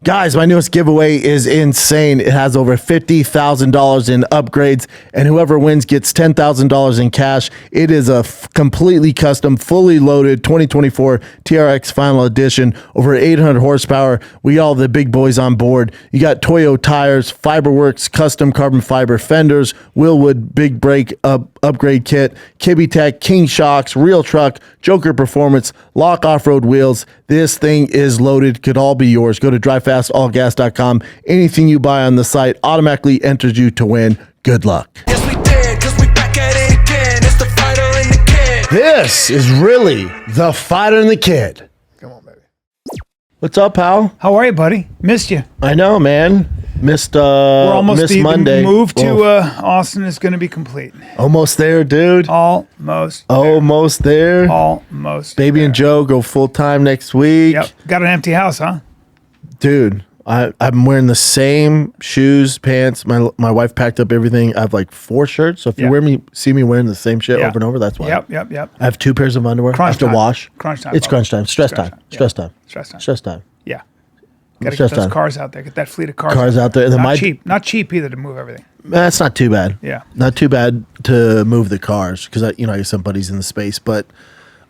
Guys, my newest giveaway is insane. It has over $50,000 in upgrades, and whoever wins gets $10,000 in cash. It is a completely custom, fully loaded 2024 TRX Final Edition, over 800 horsepower. We all the big boys on board. You got Toyo tires, Fiberworks custom carbon fiber fenders, Willwood big brake upgrade kit, TFATK King shocks, real truck, Joker performance, lock off-road wheels. This thing is loaded. Could all be yours. Go to drivefastallgas.com. Anything you buy on the site automatically enters you to win. Good luck. Yes, we did, 'cause we back at it again. It's the fighter and the kid. This is really the fighter and the kid. Come on, baby. What's up, pal? How are you, buddy? Missed you. I know, man. Missed We're almost missed Monday. The move to Austin is going to be complete. Almost there, dude. Almost. Almost there. Almost. Baby there. and Joe go full time next week. Yep. Got an empty house, huh? Dude, I'm wearing the same shoes, pants. My wife packed up everything. I have like 4 shirts. So if you see me wearing the same shit over and over, that's why. Yep. I have 2 pairs of underwear. I have to wash. Crunch time. It's crunch time. Stress time. Stress time. Stress time. Stress time. Yeah. Got to Stress get those time. cars out there. Get that fleet of cars. Cars out there. And then Not cheap. Not cheap either to move everything. That's not too bad. Yeah. Not too bad to move the cars because I got some buddies in the space. But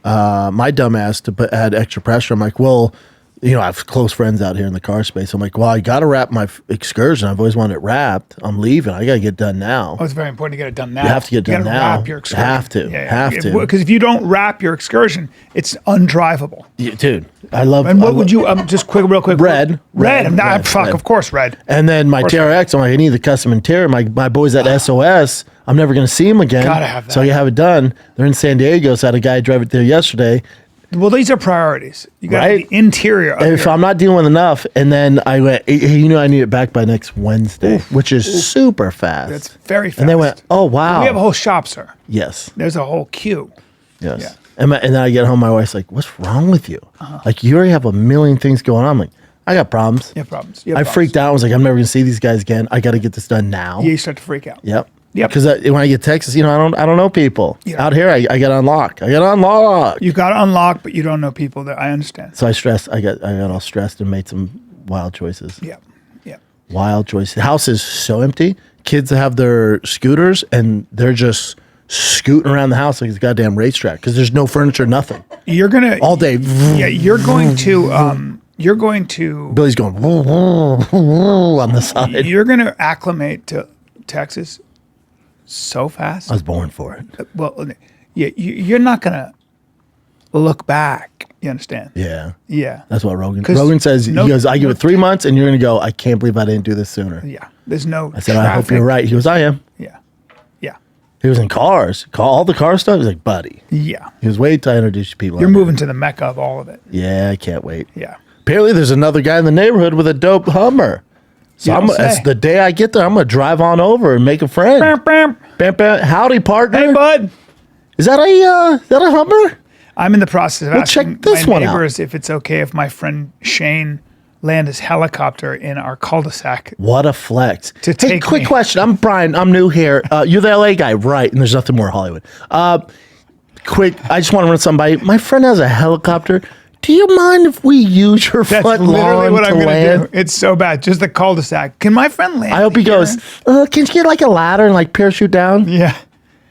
my dumbass had extra pressure. I'm like, well, I have close friends out here in the car space. I'm like, well, I got to wrap my excursion. I've always wanted it wrapped. I'm leaving. I got to get done now. Oh, it's very important to get it done now. You have to get it done now. Wrap your excursion. Have to. Have to. Because if you don't wrap your excursion, it's undrivable. Yeah, dude, I love. And what would you just real quick? Red. Of course, red. And then my TRX, I'm like, I need the custom interior. My boys at SOS, I'm never going to see them again. Gotta have that. So you have it done. They're in San Diego. So I had a guy drive it there yesterday. Well, these are priorities. You got Right? the interior. Of If I'm not dealing with enough, and then I went, hey, I need it back by next Wednesday, which is super fast. That's very fast. And they went, oh, wow. We have a whole shop, sir. Yes. There's a whole queue. Yes. Yeah. And then I get home, my wife's like, what's wrong with you? Like, you already have a million things going on. I'm like, I got problems. You have problems. I freaked out. I was like, I'm never going to see these guys again. I got to get this done now. Yeah, you start to freak out. Yep. Yep. Because when I get texts, I don't know people. Yeah. Out here, I got to unlock. You got to unlock, but you don't know people. That I understand. So I got all stressed and made some wild choices. Yeah. Wild choices. The house is so empty. Kids have their scooters and they're just scooting around the house like it's a goddamn racetrack because there's no furniture, nothing. You're gonna All day. Yeah, you're going to. You're going to. Billy's going on the side. You're going to acclimate to Texas so fast. I was born for it. Well, yeah, you're not going to look back. You understand? Yeah. Yeah. That's what Rogan. 'Cause Rogan says, he goes, I give it 3 months and you're going to go, I can't believe I didn't do this sooner. Yeah. There's no. I said, I hope you're right. He goes, I am. Yeah. He was in cars. All the car stuff. He's like, buddy. Yeah. He was waiting till I introduced people. You're moving to the mecca of all of it. Yeah, I can't wait. Yeah. Apparently, there's another guy in the neighborhood with a dope Hummer. So it's the day I get there, I'm going to drive on over and make a friend. Bam, bam. Howdy, partner. Hey, bud. Is that a Hummer? I'm in the process of asking check this my one out. neighbors if it's okay if my friend Shane land his helicopter in our cul-de-sac. What a flex. To take quick me. question. I'm Bryan. I'm new here. You're the LA guy, right? And there's nothing more Hollywood. Quick, I just want to run somebody. My friend has a helicopter. Do you mind if we use your That's front literally lawn what I'm to going to land? do. It's so bad. Just the cul-de-sac. Can my friend land? I hope he here? goes, can you get like a ladder and like parachute down? Yeah.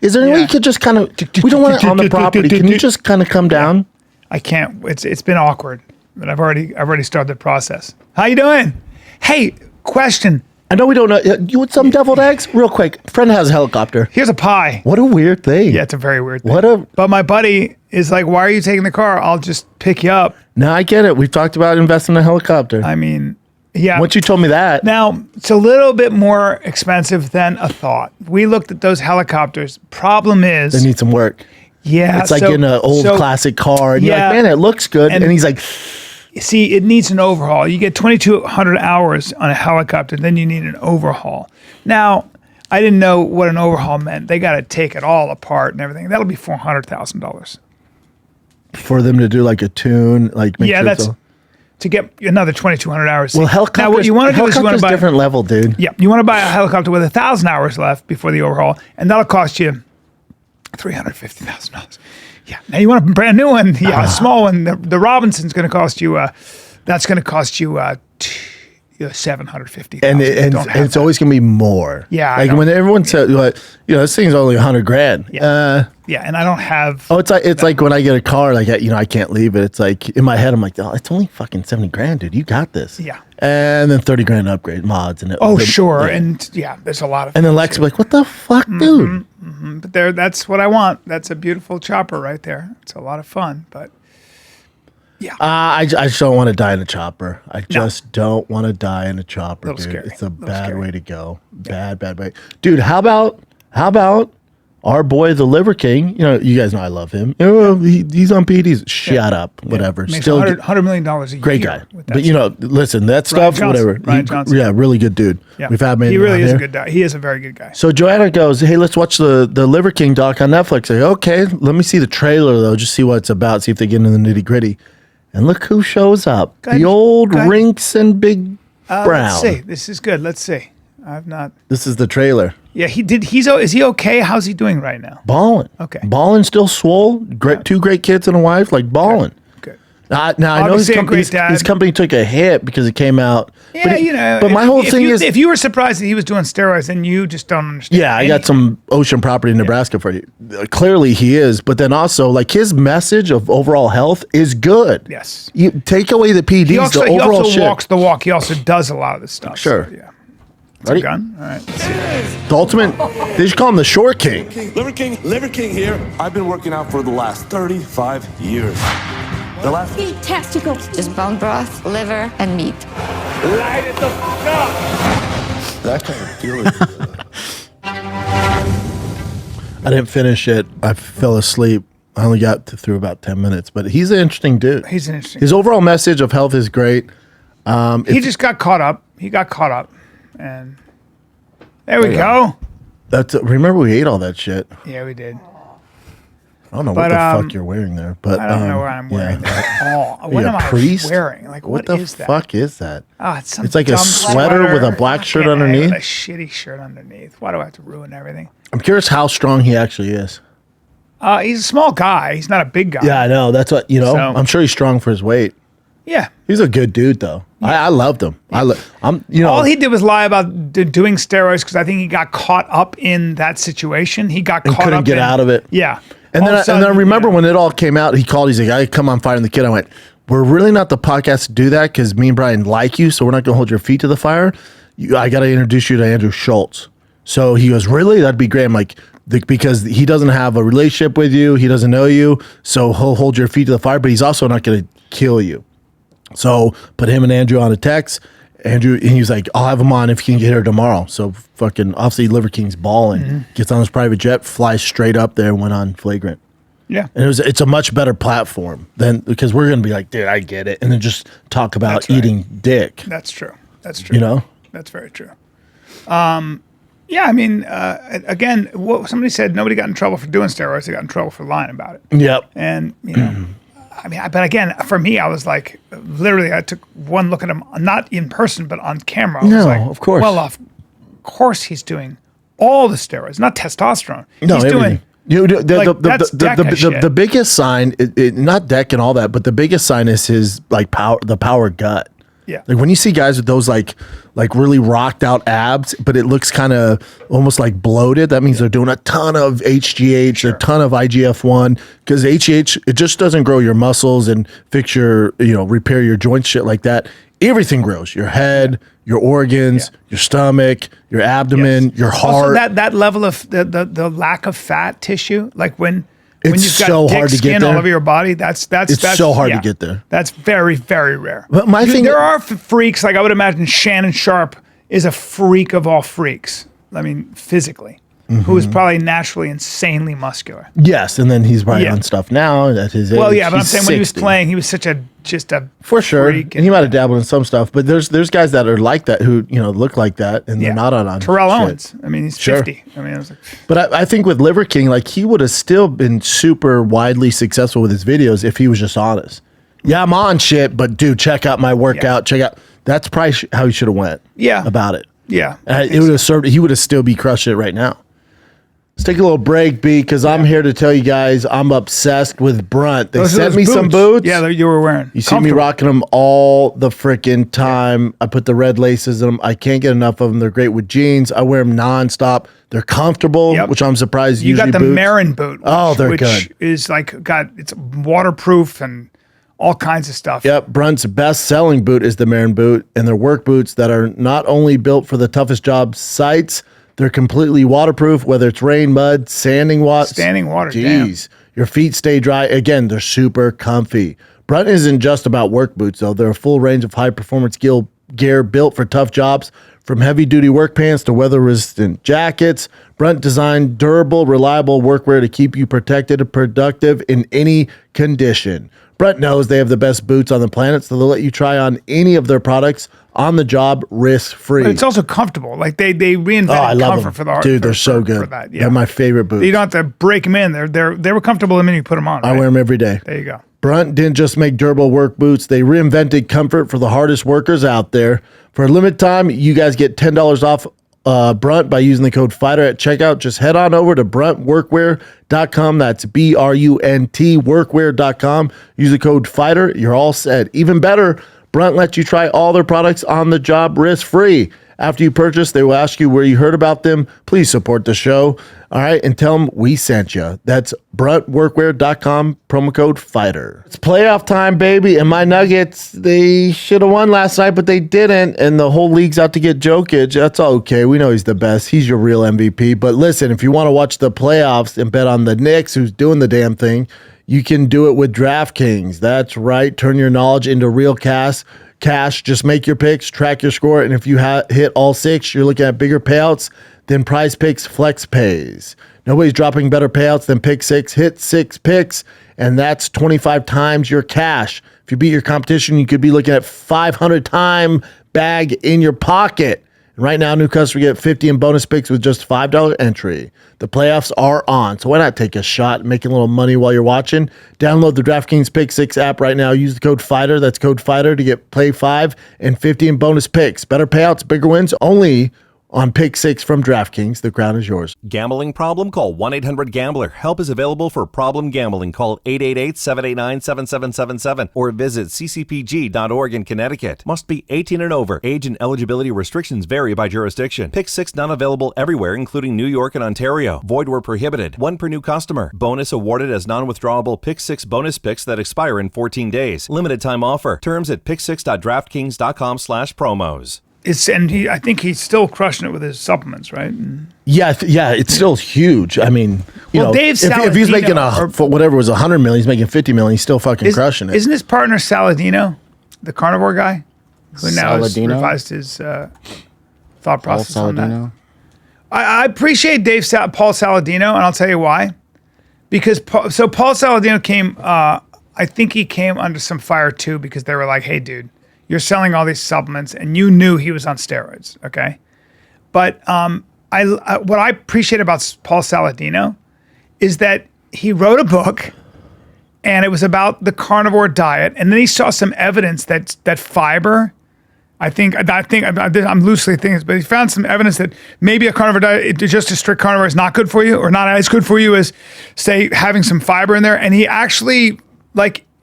Is there any way Yeah. you could just kind of, we don't want it on the property. Can you just kind of come down? I can't. It's been awkward, but I've already started the process. How you doing? Hey, question. I know we don't know. You want some deviled eggs? Real quick. Friend has a helicopter. Here's a pie. What a weird thing. Yeah, it's a very weird thing. But my buddy is like, why are you taking the car? I'll just pick you up. No, I get it. We've talked about investing in a helicopter. I mean, yeah. Once you told me that. Now, it's a little bit more expensive than a thought. We looked at those helicopters. Problem is, They need some work. yeah. It's like in an old classic car. And you're like, man, it looks good. And he's like, see, it needs an overhaul. You get 2,200 hours on a helicopter, then you need an overhaul. Now, I didn't know what an overhaul meant. They got to take it all apart and everything. That'll be $400,000. for them to do like a tune, like make Yeah, sure that's it's to get another 2,200 hours. well, helicopters. Now, what you want to do is you want to buy different level, dude. Yeah, you want to buy a helicopter with 1,000 hours left before the overhaul, and that'll cost you $350,000. Yeah. Now you want a brand new one? Yeah, a small one. The Robinson's going to cost you. That's going to cost you $750,000. And Don't have it's that. always gonna be more. Yeah, I like know. when everyone said, like, this thing's only $100,000. Yeah. Yeah, and I don't have. Oh, it's like when I get a car, like I can't leave it. It's like in my head, I'm like, oh, it's only fucking $70,000, dude. You got this. Yeah. And then $30,000 upgrade mods and Sure, yeah. and there's a lot of. And then Lex will be like, what the fuck, dude? But that's what I want. That's a beautiful chopper right there. It's a lot of fun, but yeah, I just don't want to die in a chopper. I just don't want to die in a chopper, Little dude. scary. It's a Little bad scary. way to go. Bad way. Dude, how about our boy, the Liver King? You guys know I love him. He's on PEDs. Shut up. Whatever. makes Still $100 million a year. great guy. with that But listen, that Ryan stuff, Johnson. whatever. Ryan Johnson. Yeah, really good dude. Yeah. We've had him. He really on is here. a good guy. He is a very good guy. So Joanna goes, hey, let's watch the Liver King doc on Netflix. I go, okay, let me see the trailer though, just see what it's about, see if they get into the nitty gritty. And look who shows up. Go ahead. The old Go ahead. Rinks and Big Brown. Let's see. This is good. Let's see. I've not. This is the trailer. Yeah, he did. Is he okay? How's he doing right now? Balling. Okay. Balling, still swole. Great, two great kids and a wife, like balling. Good. Now I know Obviously a great dad. his company took a hit because it came out. Yeah, But my whole if thing is, if you were surprised that he was doing steroids, then you just don't understand. yeah, I got some ocean property in Nebraska for you. Clearly he is, but then also like his message of overall health is good. Yes. You take away the PDs, He also, the overall walks shit. the walk. He also does a lot of this stuff. Sure. So, yeah. It's a Ready? gun. All right. Let's see. The ultimate. They just call him the Short King. Liver King here. I've been working out for the last 35 years. The last Fantastical. Just bone broth, liver, and meat. light it the fuck up. That kind of feeling. I didn't finish it. I fell asleep. I only got through about 10 minutes, but he's an interesting dude. He's an interesting. His overall message of health is great. He just got caught up. He got caught up, and there we go. Remember we ate all that shit. Yeah, we did. I don't know But, what the fuck you're wearing there, but I don't know what I'm wearing that at all. What You am a I priest? wearing? Like, What the is that? fuck is that? Oh, it's some It's like a dumb sweater with a black shirt Fucking A underneath? With a shitty shirt underneath. Why do I have to ruin everything? I'm curious how strong he actually is. He's a small guy. He's not a big guy. Yeah, I know. That's what So- I'm sure he's strong for his weight. Yeah. He's a good dude though. I loved him. All he did was lie about doing steroids because I think he got caught up in that situation. He got and caught couldn't up get out of it. Yeah. And All then, of a and then I sudden, remember when it all came out, he called. He's like, "I come on firing the kid." I went, "We're really not the podcast to do that because me and Bryan like you, so we're not going to hold your feet to the fire. I got to introduce you to Andrew Schultz." So he goes, "Really? That'd be great." I'm like, because he doesn't have a relationship with you, he doesn't know you, so he'll hold your feet to the fire, but he's also not going to kill you. So put him and Andrew on a text. Andrew, and he was like, I'll have him on if he can get here tomorrow. So fucking, obviously, Liver King's balling. Gets on his private jet, flies straight up there, and went on Flagrant. Yeah. And it's a much better platform than, because we're going to be like, dude, I get it. And then just talk about That's right. eating dick, That's true. That's true. you know? That's very true. Yeah, I mean, again, somebody said nobody got in trouble for doing steroids. They got in trouble for lying about it. Yep. And, you know, I mean, but again, for me, I was like, literally, I took one look at him, not in person, but on camera. I was No, like, of course. Well, of course he's doing all the steroids, not testosterone. No, he's everything. doing, that's DECA shit. The biggest sign, not deck and all that, but the biggest sign is his like the power gut. Yeah. Like when you see guys with those like really rocked out abs, but it looks kind of almost like bloated. That means they're doing a ton of HGH, a ton of IGF-1, because HGH, it just doesn't grow your muscles and fix your, repair your joints, shit like that. Everything grows: your head, your organs, your stomach, your abdomen, your heart. Also, that level of the lack of fat tissue, like when It's you've got so dick hard to get skin all there. over your body, that's so hard to get there. That's very, very rare. But my thing- there are freaks. Like I would imagine Shannon Sharp is a freak of all freaks. I mean, physically, who is probably naturally insanely muscular. Yes, and then he's probably Yeah. on stuff now at his age. Well, yeah, but I'm He's saying when he was 60. playing, he was such a For sure. freak. And he might have dabbled in some stuff, but there's guys that are like that who, look like that and they're not on Terrell shit. Owens. I mean, he's Sure. 50. I mean, I was like, But I think with Liver King, like he would have still been super widely successful with his videos if he was just honest. Yeah, I'm on shit, but dude, check out my workout. Check out. That's probably how he should have went. Yeah. About it. yeah. It would have served. He would have still be crushing it right now. Let's take a little break, B, because I'm here to tell you guys I'm obsessed with Brunt. They Those are sent those me some boots. Yeah, that you were wearing. You see me rocking them all the freaking time. I put the red laces in them. I can't get enough of them. They're great with jeans. I wear them nonstop. They're comfortable, which I'm surprised. You usually got the boots. Marin boot. They're which good. Is like it's waterproof and all kinds of stuff. Yep, Brunt's best-selling boot is the Marin boot, and they're work boots that are not only built for the toughest job sites, they're completely waterproof, whether it's rain, mud, standing water. Jeez, your feet stay dry. Again, they're super comfy. Brunt isn't just about work boots, though. They're a full range of high-performance gear built for tough jobs, from heavy-duty work pants to weather-resistant jackets. Brunt designed durable, reliable workwear to keep you protected and productive in any condition. Brunt knows they have the best boots on the planet, so they'll let you try on any of their products on the job, risk-free. But it's also comfortable. Like they reinvented comfort for the art. Dude, they're so good. For that. Yeah. They're my favorite boots. You don't have to break them in. They were comfortable the minute you put them on. I wear them every day. There you go. Brunt didn't just make durable work boots. They reinvented comfort for the hardest workers out there. For a limited time, you guys get $10 off Brunt by using the code FIGHTER at checkout. Just head on over to bruntworkwear.com. That's BRUNT workwear.com. Use the code FIGHTER. You're all set. Even better, Brunt lets you try all their products on the job risk-free. After you purchase, they will ask you where you heard about them. Please support the show. All right, and tell them we sent you. That's bruntworkwear.com, promo code FIGHTER. It's playoff time, baby, and my Nuggets, they should have won last night, but they didn't, and the whole league's out to get Jokic. That's okay. We know he's the best. He's your real MVP. But listen, if you want to watch the playoffs and bet on the Knicks, who's doing the damn thing, you can do it with DraftKings. That's right. Turn your knowledge into real cash. Just make your picks, track your score, and if you hit all six, you're looking at bigger payouts than Prize Picks Flex pays. Nobody's dropping better payouts than Pick Six. Hit 6 picks, and that's 25 times your cash. If you beat your competition, you could be looking at 500-time bag in your pocket. Right now, new customers get 50 in bonus picks with just $5 entry. The playoffs are on, so why not take a shot making a little money while you're watching? Download the DraftKings Pick 6 app right now. Use the code FIGHTER. That's code FIGHTER to get Play 5 and 50 in bonus picks. Better payouts, bigger wins, only on Pick 6 from DraftKings. The crown is yours. Gambling problem? Call 1-800-GAMBLER. Help is available for problem gambling. Call 888-789-7777 or visit ccpg.org in Connecticut. Must be 18 and over. Age and eligibility restrictions vary by jurisdiction. Pick 6 not available everywhere, including New York and Ontario. Void where prohibited. 1 per new customer. Bonus awarded as non-withdrawable Pick 6 bonus picks that expire in 14 days. Limited time offer. Terms at pick6.draftkings.com/promos. I think he's still crushing it with his supplements, right? Yeah, it's still huge. I mean, you know, Dave if he's making whatever was 100 million, he's making 50 million. He's still fucking crushing it. Isn't his partner Saladino, the carnivore guy, who now has Saladino? revised his thought process on that? I appreciate Paul Saladino, and I'll tell you why. Because Paul Saladino came. I think he came under some fire too, because they were like, "Hey, dude, you're selling all these supplements," and you knew he was on steroids, okay? But what I appreciate about Paul Saladino is that he wrote a book, and it was about the carnivore diet, and then he saw some evidence that fiber. I'm loosely thinking, but he found some evidence that maybe a carnivore diet, just a strict carnivore, is not good for you, or not as good for you as, say, having some fiber in there. And he actually,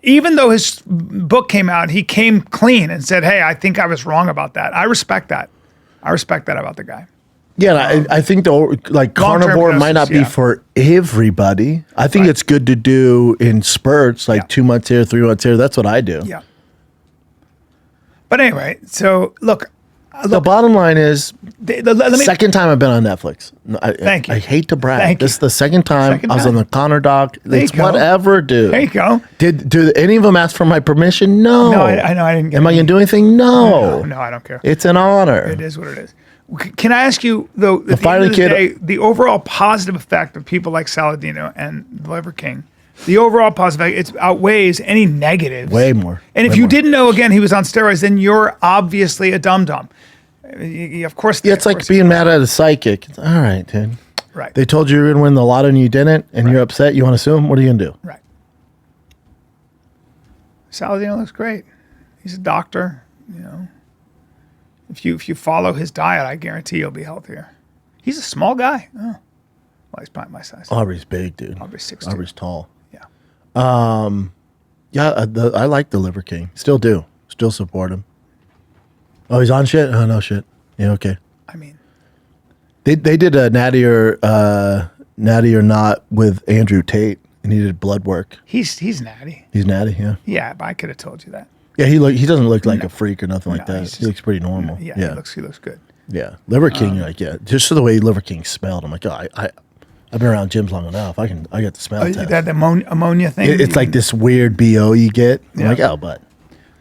even though his book came out, he came clean and said, "Hey, I think I was wrong about that." I respect that. I respect that about the guy. Yeah, I think carnivore might not be for everybody. I think it's good to do in spurts, 2 months here, 3 months here. That's what I do. Yeah. But anyway, so look. The bottom line is, second time I've been on Netflix. Thank you. I hate to brag. Thank This is the second time I was on the Connor doc. It's go. whatever, dude. There you go. Do any of them ask for my permission? No. No, I know. I didn't get Am I going to do anything? No. No, I don't care. It's an honor. It is what it is. Can I ask you, though, at the Fire end the of the kid- day, the overall positive effect of people like Saladino and the Liver King, the overall positive effect, it outweighs any negatives. Way more. And if Way you more. didn't know, again, he was on steroids, then you're obviously a dum-dum. Of course. Yeah, it's like being mad at a psychic. It's, all right, dude. Right. They told you you were going to win the lotto and you didn't, and you're upset. You want to sue them? What are you going to do? Right. Saladino looks great. He's a doctor, you know. If you follow his diet, I guarantee you'll be healthier. He's a small guy. Oh. Well, he's probably my size. Aubrey's big, dude. Aubrey's 6'2". Aubrey's tall. Yeah. Yeah, I like the Liver King. Still do. Still support him. Oh, he's on shit? Oh, no shit. Yeah, okay. I mean, They did a Natty or Not with Andrew Tate, and he did blood work. he's natty. He's natty, yeah. Yeah, but I could have told you that. Yeah, he doesn't look like a freak or nothing like No, that. he's He just- looks pretty normal. Yeah, Yeah, he looks good. yeah. Liver King, like, yeah, just the way Liver King smelled. I'm like, oh, I've been around gyms long enough. I get the smell Oh, test. that ammonia thing. It's like this weird BO you get. I'm Yeah. like, oh, but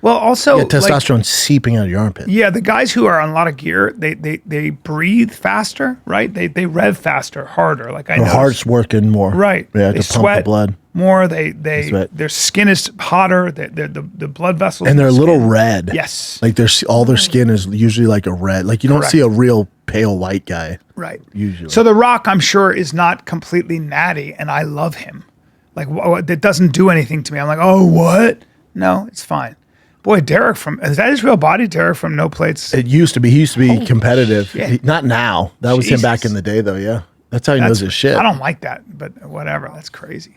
Well, also, like, testosterone seeping out of your armpit. yeah, the guys who are on a lot of gear, they breathe faster, right? They rev faster, harder. Like I Their know, heart's working more. right? Yeah, they to pump sweat the blood. more. sweat. Their skin is hotter. The blood vessels And they're a in the little skin- red. Yes, Like all their skin is usually like a red. Like you don't Correct. see a real pale white guy. right. Usually. So The Rock, I'm sure, is not completely natty, and I love him. Like that doesn't do anything to me. I'm like, oh, what? No, it's fine. Boy, Derek is that his real body? Derek from No Plates. It used to be. He used to be competitive. shit. Not now. That was him back Jesus. in the day, though. Yeah, that's how he knows his shit. I don't like that, but whatever. That's crazy.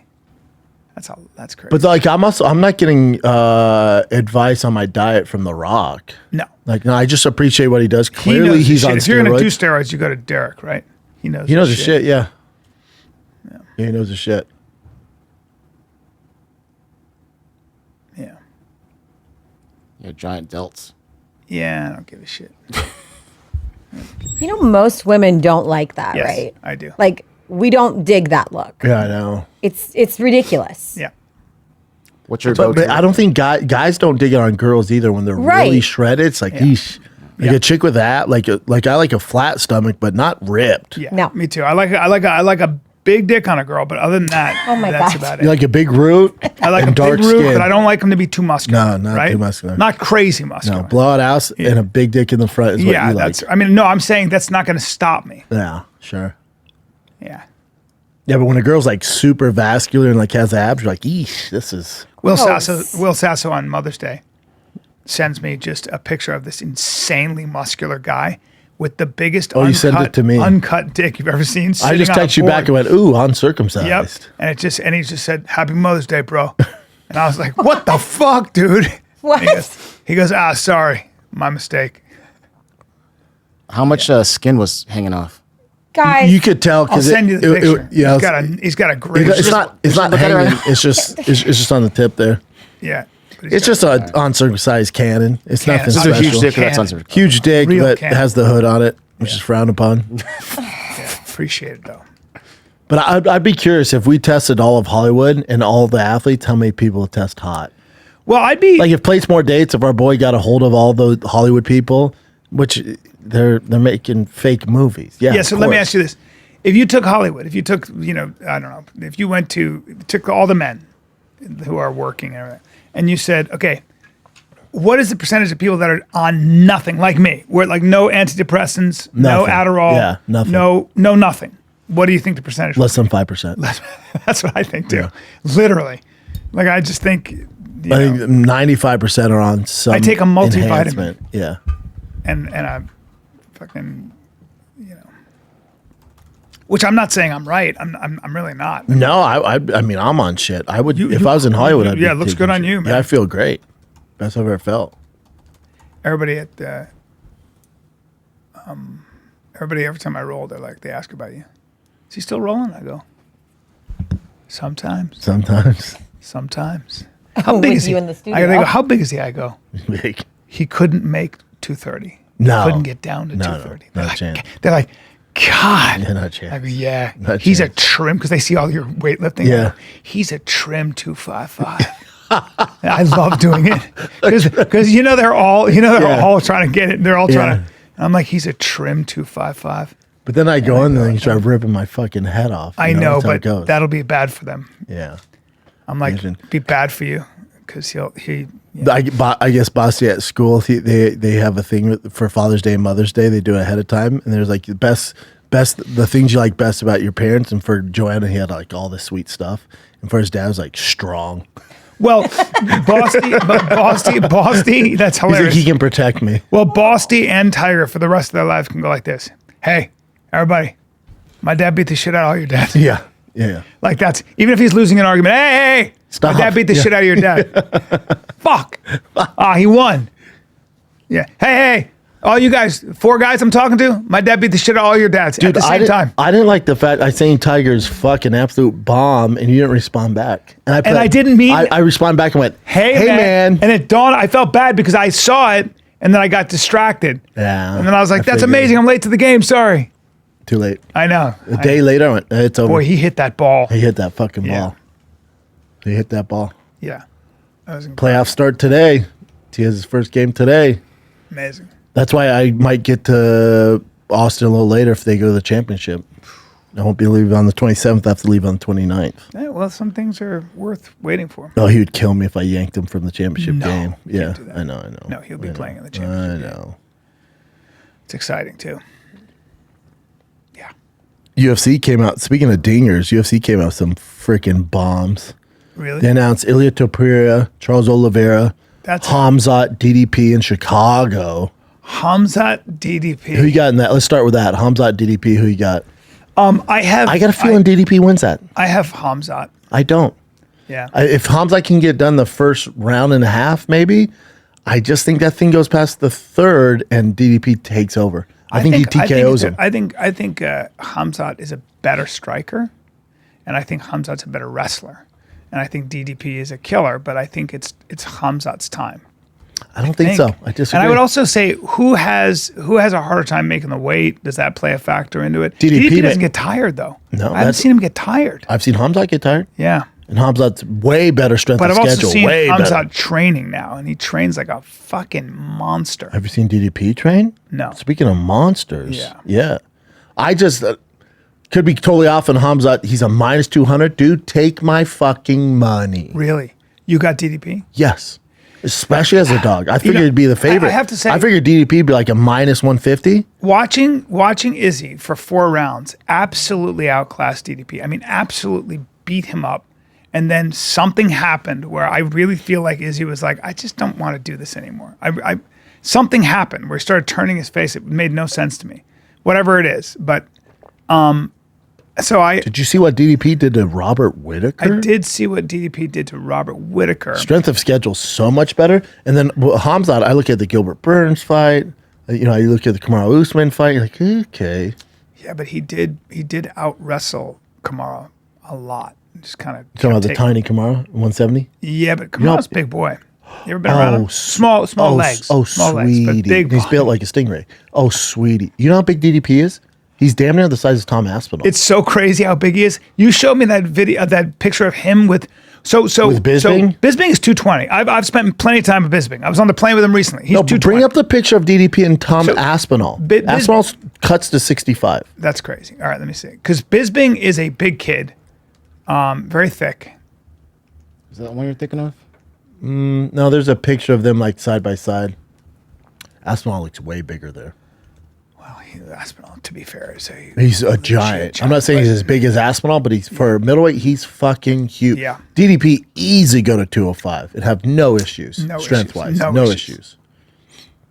That's crazy. But like, I'm not getting advice on my diet from The Rock. no, Like, no, I just appreciate what he does. he Clearly, knows his he's shit. on If you're gonna do steroids. steroids, you go to Derek, right? He knows. He knows his shit. Yeah. Yeah, he knows his shit. Yeah. Yeah, giant delts. Yeah, I don't give a shit. You know, most women don't like that, Yes, right? I do. Like, we don't dig that look. Yeah, I know. It's ridiculous. Yeah. What's your But go-to? I don't think guys don't dig it on girls either when they're really Right. shredded. It's like, eesh. Like a chick with that, like I like a flat stomach, but not ripped. Yeah. No. Me too. I like a big dick on a girl, but other than that, Oh my that's God. about You it. like a big root. I like and a dark big root, skin. but I don't like them to be too muscular. No, not right? too muscular. Not crazy muscular. No, blowout ass and a big dick in the front is what yeah, you like. that's. I mean, no, I'm saying that's not going to stop me. Yeah, sure. Yeah. Yeah, but when a girl's like super vascular and like has abs, you're like, eesh, this is. Will Gross. Sasso on Mother's Day sends me just a picture of this insanely muscular guy with the biggest Oh, you sent it to me. uncut dick you've ever seen. I just text you back and went, ooh, uncircumcised. Yep. And he just said, "Happy Mother's Day, bro." And I was like, "What the fuck, dude?" What? He goes, sorry, my mistake. How much skin was hanging off? Guys, You could tell I'll because send you the picture. yeah, he's got a great. it's not look at it right hanging. now. It's just on the tip there. Yeah. but he's It's got just an uncircumcised cannon. It's Cannon. nothing This is special. a huge dick. That's Cannon. uncircumcised. Huge dick, Real but cannon. has the hood on it, which is frowned upon. appreciate it though. But I'd be curious if we tested all of Hollywood and all the athletes, how many people would test hot? Well, I'd be Like if Place More Dates, if our boy got a hold of all the Hollywood people, which they're making fake movies. Yeah. yeah. So let me ask you this: if you took Hollywood, if you took, I don't know, if you took all the men who are working and everything, and you said, okay, what is the percentage of people that are on nothing, like me, where like no antidepressants, no Nothing. Adderall, Yeah, nothing. no nothing? What do you think the percentage? Less than 5%. That's what I think too. Literally, like I just think. I think 95% are on some. I take a multivitamin. enhancement. Yeah. and I fucking, which I'm not saying I'm right. I'm really not. No, I mean, I'm on shit. I would, if I was in Hollywood, I'd be yeah, it looks taking good on shit. you, man. Yeah, I feel great. Best I've ever felt. Everybody every time I roll, they're like, they ask about you. Is he still rolling? I go, sometimes. How big With is he? you in the They go, studio. how big is he? I go, Big. he couldn't make 230. No. He couldn't get down to No, 230. no They're not a like, chance. They're like, God. Yeah, not a chance. I go, yeah. Not a He's a chance. trim because they see all your weightlifting. I Yeah. go, he's a trim 255. I love doing it because they're all Yeah. all trying to get it. They're all trying Yeah. to. And I'm like, he's a trim 255. But then I go in there and you start ripping my fucking head off. I know, That's how it but goes. that'll be bad for them. Yeah. I'm like, Imagine. be bad for you because he. I guess Bossy at school, they have a thing for Father's Day and Mother's Day. They do it ahead of time, and there's like the best the things you like best about your parents. And for Joanna, he had like all this sweet stuff, and for his dad, it was like strong. Well, Bosty, that's He's like, hilarious. he can protect me. Well, Bosty and Tiger for the rest of their lives can go like this. Hey, everybody, My dad beat the shit out of all your dads. Yeah. Yeah. Like that's, even if he's losing an argument, hey, Stop. my dad beat the shit out of your dad. Fuck. He won. Yeah. Hey, all you guys, 4 guys I'm talking to, my dad beat the shit out of all your dads at the same time. I didn't like the fact I saying Tiger's fucking absolute bomb and you didn't respond back. And I didn't mean. I responded back and went, hey man. And it dawned, I felt bad because I saw it and then I got distracted. Yeah. And then I was like, that's figured. amazing. I'm late to the game. Sorry. Too late. I know. A day later, I went, it's over. Boy, he hit that ball. He hit that fucking Yeah. ball. He hit that ball. Yeah. That was incredible. Playoff start today. He has his first game today. Amazing. That's why I might get to Austin a little later if they go to the championship. I won't be leaving on the 27th. I have to leave on the 29th. Yeah, well, some things are worth waiting for. Oh, he would kill me if I yanked him from the championship No, game. you Yeah, can't do that. I know. No, he'll be playing in the I championship game. know. It's exciting, too. Yeah. UFC came out. Speaking of dingers, UFC came out with some freaking bombs. Really? They announced Ilia, Charles Oliveira, That's Khamzat, DDP in Chicago. Khamzat, DDP. Who you got in that? Let's start with that. Khamzat, DDP. Who you got? I got a feeling DDP wins that. I have Khamzat. I don't. Yeah. If Khamzat can get done the first round and a half, maybe. I just think that thing goes past the third and DDP takes over. I think he TKOs him. I think Khamzat is a better striker, and I think Khamzat's a better wrestler, and I think DDP is a killer. But I think it's Khamzat's time. I don't think so. I disagree. And I would also say who has a harder time making the weight? Does that play a factor into it? DDP doesn't get tired though. No, I haven't seen him get tired. I've seen Khamzat get tired. Yeah. And Khamzat's way better strength But of I've schedule. also seen way Khamzat better. training now, and he trains like a fucking monster. Have you seen DDP train? No. Speaking of monsters. Yeah. Yeah. I just could be totally off on Khamzat. He's a minus 200. Dude, take my fucking money. Really? You got DDP? Yes. Especially as a dog. I figured it'd be the favorite. I have to say- I figured DDP would be like a minus 150. Watching Izzy for 4 rounds absolutely outclassed DDP. I mean, absolutely beat him up. And then something happened where I really feel like Izzy was like, I just don't want to do this anymore. Something happened where he started turning his face. It made no sense to me, whatever it is. But Did you see what DDP did to Robert Whitaker? I did see what DDP did to Robert Whitaker. Strength of schedule so much better. And then Khamzat, I look at the Gilbert Burns fight. You know, I look at the Kamaru Usman fight. You're like, okay. Yeah, but he did out wrestle Kamaru a lot. Just kind of Talking about the tiny Kamaru, 170? Yeah, but Kamaru's a big boy. You ever been around him? Small legs. Oh, small sweetie. legs, but big He's body. built like a stingray. Oh, sweetie. You know how big DDP is? He's damn near the size of Tom Aspinall. It's so crazy how big he is. You showed me that video, that picture of him with With Bisping? So Bisping is 220. I've spent plenty of time with Bisping. I was on the plane with him recently. He's no, 220. bring up the picture of DDP and Tom Aspinall. Aspinall cuts to 65. That's crazy. All right, let me see. Because Bisping is a big kid, very thick. Is that the one you're thinking of? No, there's a picture of them like side by side. Aspinall looks way bigger there. Well, Aspinall, to be fair, He's a giant. I'm not saying he's as big as Aspinall, but he's for middleweight, he's fucking huge. Yeah. DDP easy go to 205 and have no issues. No strength issues. wise. No No issues. issues.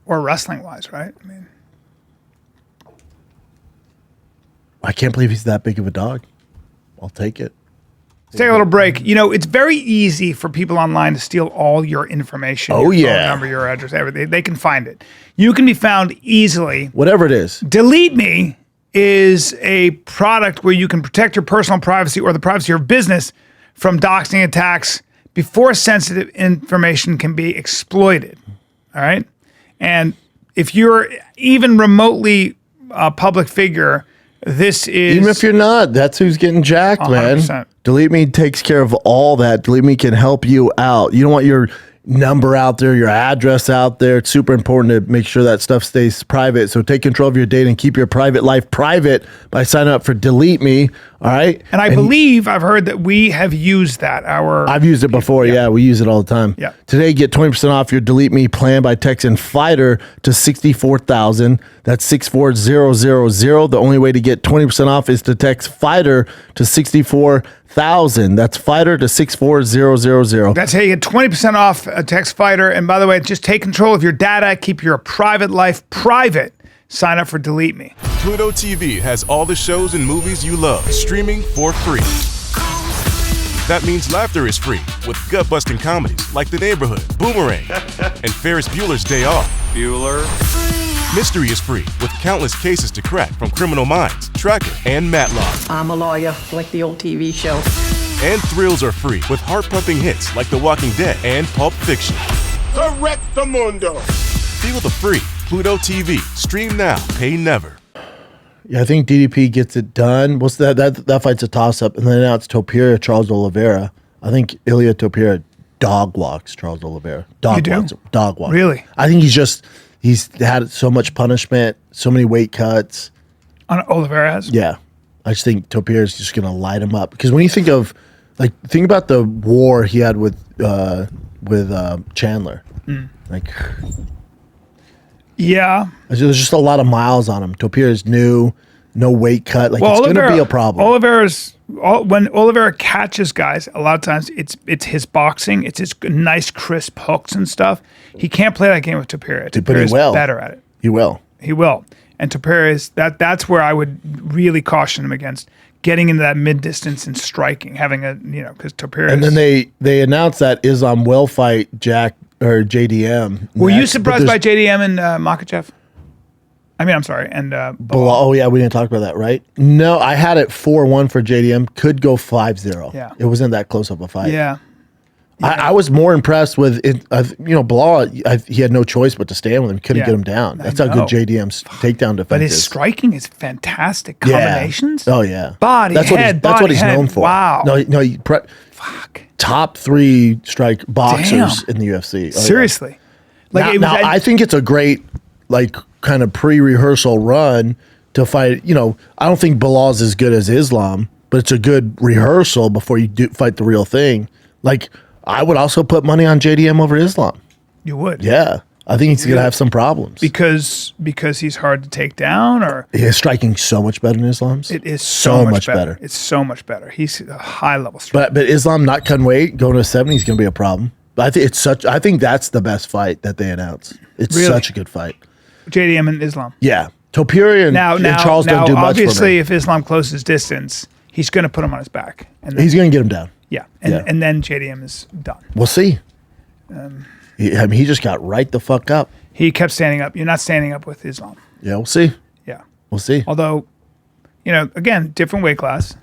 Or wrestling wise, right? I mean, I can't believe he's that big of a dog. I'll take it. let's take a little break. You know, it's very easy for people online to steal all your information. Oh, your yeah. phone number, your address, everything. They can find it. You can be found easily. Whatever it is. Delete Me is a product where you can protect your personal privacy or the privacy of your business from doxing attacks before sensitive information can be exploited. All right? And if you're even remotely a public figure, this is... Even if you're not, that's who's getting jacked, 100%. man. Delete Me takes care of all that. Delete Me can help you out. You don't want your number out there, your address out there. It's super important to make sure that stuff stays private. So take control of your data and keep your private life private by signing up for Delete Me. All right. And I believe I've heard that we have used that. I've used it before. Yeah, we use it all the time. Yeah. Today, get 20% off your Delete Me plan by texting Fighter to 64,000. That's 64000. The only way to get 20% off is to text Fighter to 64,000. That's Fighter to 64000. That's how you get 20% off a text Fighter. And by the way, just take control of your data. Keep your private life private. Sign up for Delete Me. Pluto TV has all the shows and movies you love streaming for free. That means laughter is free with gut-busting comedies like The Neighborhood, Boomerang, and Ferris Bueller's Day Off. Bueller. Mystery is free with countless cases to crack from Criminal Minds, Tracker, and Matlock. I'm a lawyer, like the old TV show. And thrills are free with heart-pumping hits like The Walking Dead and Pulp Fiction. Correctamundo. Feel the free Pluto TV. Stream now, pay never. Yeah, I think DDP gets it done. What's that fight's a toss-up, and then now it's Topuria, Charles Oliveira. I think Ilia Topuria dog walks Charles Oliveira. Dog walks. Really? I think he's had so much punishment, so many weight cuts. On Oliveira has? Yeah. I just think Topuria is just going to light him up. Because when you think about the war he had with Chandler. Like, yeah. There's just a lot of miles on him. Topuria is new, no weight cut. Like, it's going to be a problem. When Oliveira catches guys, a lot of times it's his boxing, it's his nice crisp hooks and stuff. He can't play that game with Topuria. Topuria is better at it. He will. And Topuria is that's where I would really caution him against getting into that mid distance and striking, having because Topuria. And then they announced that Islam will fight Jack or JDM. Were you surprised by JDM and Makhachev? I'm sorry, and Bilal. Oh yeah, we didn't talk about that, right? No, I had it 4-1 for JDM. Could go 5-0. Yeah, it wasn't that close of a fight. Yeah. I was more impressed with it. Bilal. He had no choice but to stand with him. Couldn't get him down. That's how good JDM's takedown defense is. But his striking is fantastic. Combinations. Yeah. Oh yeah. Body. That's what he's known for. Wow. No. Fuck. Top 3 strike boxers in the UFC. Oh, seriously. Yeah. I think it's a great kind of pre-rehearsal run to fight. I don't think Bilal's as good as Islam, but it's a good rehearsal before you fight the real thing. I would also put money on JDM over Islam. You would? Yeah. I think he's going to have some problems. Because he's hard to take down, or his striking so much better than Islam's. It is so much better. It's so much better. He's a high level striker. But Islam not cutting weight, going to 70 is going to be a problem. But I think that's the best fight that they announced. It's such a good fight. JDM and Islam. Yeah. Topuria and Charles don't do much for me. Obviously, if Islam closes distance, he's going to put him on his back. And then, he's going to get him down. Yeah. And then JDM is done. We'll see. He just got right the fuck up. He kept standing up. You're not standing up with Islam. Yeah, we'll see. Yeah. We'll see. Although, again, different weight class.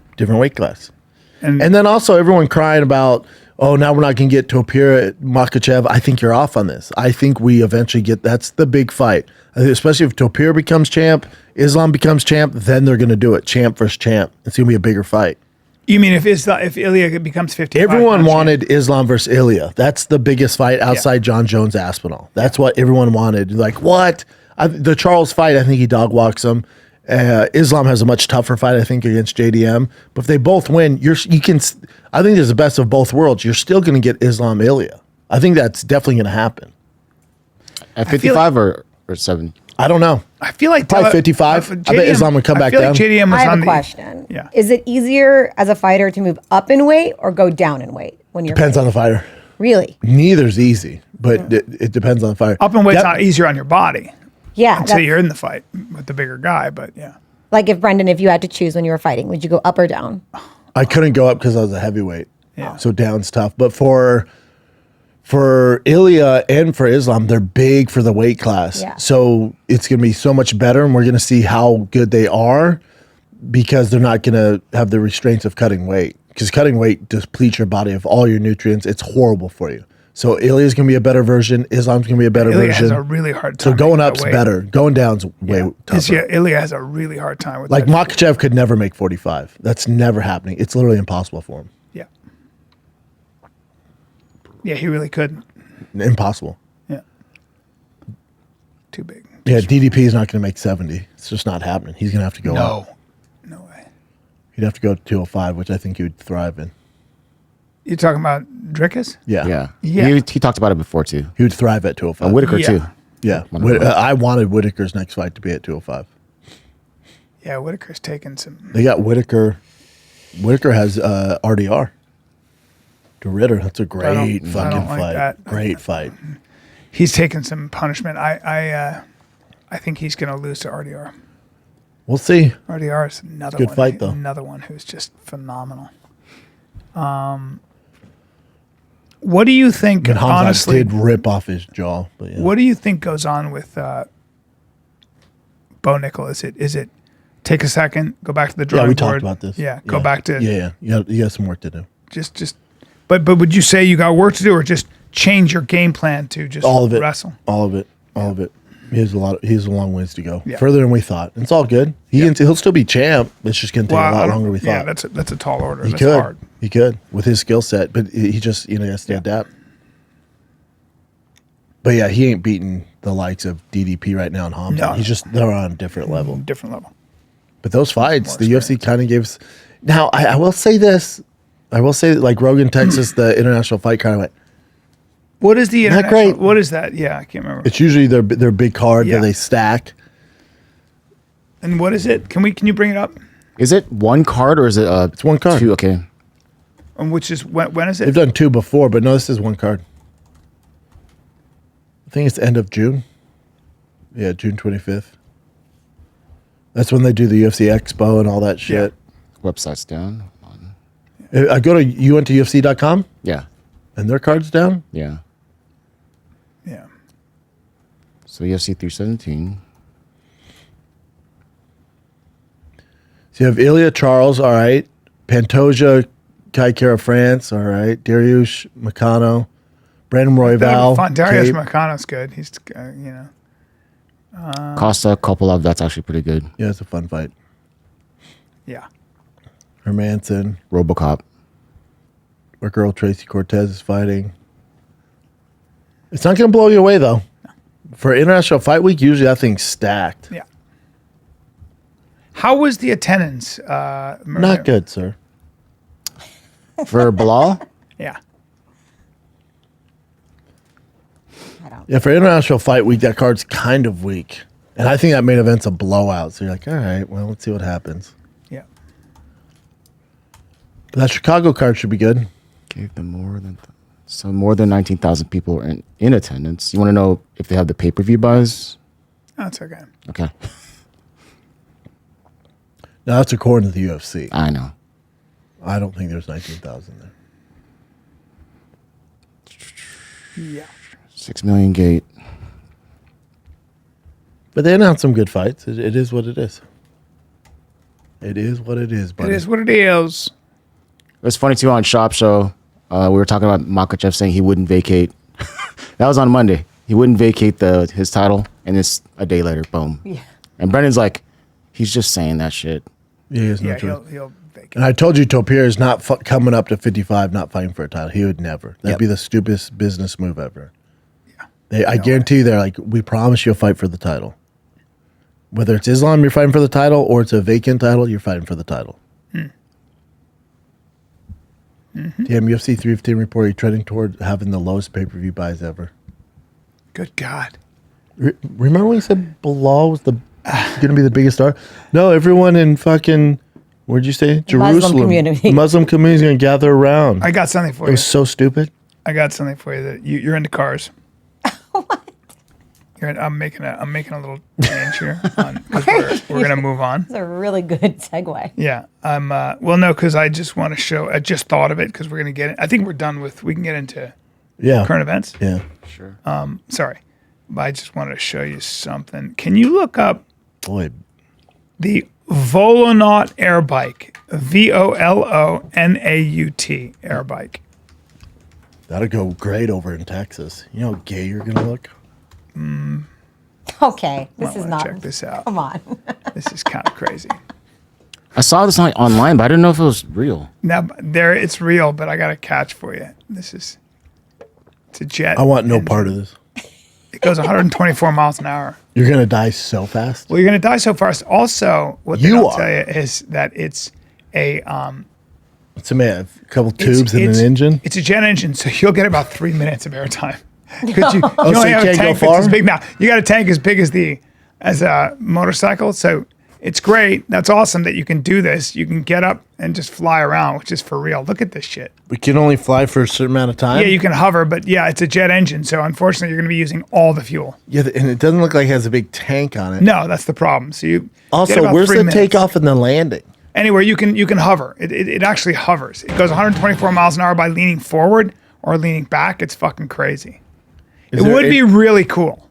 And then also everyone crying about, oh, now we're not going to get Topuria at Makhachev. I think you're off on this. I think we eventually that's the big fight. Especially if Topuria becomes champ, Islam becomes champ, then they're going to do it. Champ versus champ. It's going to be a bigger fight. You mean if Ilia becomes 55? Everyone wanted Islam versus Ilia. That's the biggest fight outside John Jones Aspinall. That's what everyone wanted. Like, what? The Charles fight, I think he dog walks him. Islam has a much tougher fight, I think, against JDM. But if they both win, I think there's the best of both worlds. You're still going to get Islam Ilia. I think that's definitely going to happen. At 55 or 70? I don't know. I feel like probably 55. I bet Islam would come back down. JDM was I have a question. Yeah. Is it easier as a fighter to move up in weight or go down in weight when you're Depends on the fighter. Really? Neither's easy, but it depends on the fighter. Up in weight's not easier on your body. Yeah. Until you're in the fight with the bigger guy, but yeah. Like if you had to choose when you were fighting, would you go up or down? I couldn't go up because I was a heavyweight. Yeah. So down's tough. But for Ilia and for Islam, they're big for the weight class. Yeah. So it's going to be so much better, and we're going to see how good they are because they're not going to have the restraints of cutting weight. Because cutting weight depletes your body of all your nutrients. It's horrible for you. So Ilia's going to be a better version. Islam's going to be a better version. Ilia has a really hard time. So going up's better. Going down's way tougher. Yeah, Ilia has a really hard time with that. Makhachev could never make 45. That's never happening. It's literally impossible for him. Yeah. Yeah, he really couldn't. Impossible. Yeah. Too big. Yeah, DDP is not going to make 70. It's just not happening. He's going to have to go up. No way. He'd have to go to 205, which I think he would thrive in. You're talking about Drickus? Yeah. He talked about it before, too. He would thrive at 205. Whitaker, too. Yeah. I wanted Whitaker's next fight to be at 205. Yeah, Whitaker's taking some... They got Whitaker. Whitaker has RDR. To Ritter. That's a great fucking fight. Great fight. He's taking some punishment. I think he's going to lose to RDR. We'll see. RDR is another Good one. fight, though. Another one who's just phenomenal. What do you think, And Khamzat honestly, did rip off his jaw. But yeah. what do you think goes on with Bo Nickel? Is it take a second, go back to the drawing we board? talked about this. Yeah, go back to Yeah. You got some work to do. just. But would you say you got work to do, or just change your game plan to just All of it. wrestle? All of it. All of it. He has a long ways to go. Yeah. Further than we thought. It's all good. He'll still be champ. It's just going to take a lot longer than we thought. Yeah, that's a tall order. He That's could. hard. He could with his skill set, but he just has to adapt. But yeah, he ain't beating the likes of DDP right now in Khamzat. No. They're on a different level. Different level. But those fights, More the UFC kind of gives. Now I will say this. I will say like Rogan, Texas, the international fight card went. What is the Not international? great. What is that? Yeah, I can't remember. It's usually their big card Yeah. that they stack. And what is it? Can you bring it up? Is it one card or is it It's one card. two? Okay. And which is when is They've it? done two before, but no, this is one card. I think it's the end of June. Yeah, June 25th. That's when they do the UFC Expo and all that shit. Website's down. Hold on. I go to you went to UFC.com Yeah. and their card's down. Yeah. Yeah. So UFC 317. So you have Ilia Charles, all right. Pantoja, Kaikara France, all right. Dariush Makano, Brandon Royval. Darius Cape. Marcano's good. He's Costa Kopolov, that's actually pretty good. Yeah, it's a fun fight. yeah. Hermanson, Robocop. our girl Tracy Cortez is fighting. It's not going to blow you away, though. For International Fight Week, usually that thing's stacked. Yeah. How was the attendance? Not good, sir. For Bilal? Yeah. Yeah, for International Fight Week, that card's kind of weak. And I think that main event's a blowout. So you're like, all right, well, let's see what happens. Yeah. But that Chicago card should be good. Gave them more than 19,000 people were in attendance. You want to know if they have the pay-per-view buys? That's okay. Okay. Now, that's according to the UFC. I know. I don't think there's 19,000 there. Yeah. 6 million gate. But they announced some good fights. It is what it is. It is what it is, buddy. It is what it is. It was funny too on Shop Show. We were talking about Makachev saying he wouldn't vacate. That was on Monday. He wouldn't vacate his title, and it's a day later, boom. Yeah. And Brendan's like, he's just saying that shit. Yeah, he has no Yeah, choice. he'll vacate. And I told you Topier is not coming up to 55, not fighting for a title. He would never. That'd Yep. be the stupidest business move ever. Yeah. I guarantee you they're like, we promise you'll fight for the title. Whether it's Islam, you're fighting for the title, or it's a vacant title, you're fighting for the title. Damn, UFC 315 report, you're trending toward having the lowest pay-per-view buys ever. Good God. Remember when you said Bilal was going to be the biggest star? No, everyone in fucking, where'd you say? Jerusalem. community. The Muslim community is going to gather around. I got something for It you. was so stupid. I got something for you that you're into cars. What? I'm making a little change here because we're gonna move on. That's a really good segue. Yeah, I'm. Well, no, because I just want to show. I just thought of it because we're gonna get it. I think we're done with. We can get into Yeah. current events. Yeah. Sure. Sorry, but I just wanted to show you something. Can you look up Boy, the Volonaut air bike? VOLONAUT air bike. that'll go great over in Texas. You know how gay you're going to look? Okay, this Might is wanna not. check this out. Come on. This is kind of crazy. I saw this online, but I didn't know if it was real. Now it's real, but I got a catch for you. It's a jet. I want no engine. part of this. It goes 124 miles an hour. You're going to die so fast. Well, you're going to die so fast. Also, what they You don't are. tell you is that it's a It's a man, a couple tubes and an engine. It's a jet engine, so you'll get about 3 minutes of airtime. Could you so only you have a can't go tank that's far? as big now. You got a tank as big as a motorcycle, so It's great. That's awesome that you can do this. You can get up and just fly around, which is for real. Look at this shit. We can only fly for a certain amount of time. Yeah, you can hover, but yeah, it's a jet engine. So unfortunately, you're going to be using all the fuel. Yeah, and it doesn't look like it has a big tank on it. No, that's the problem. So you get Also, about where's 3 the minutes. takeoff and the landing? Anywhere you can hover. It actually hovers. It goes 124 miles an hour by leaning forward or leaning back. It's fucking crazy. It would be really cool.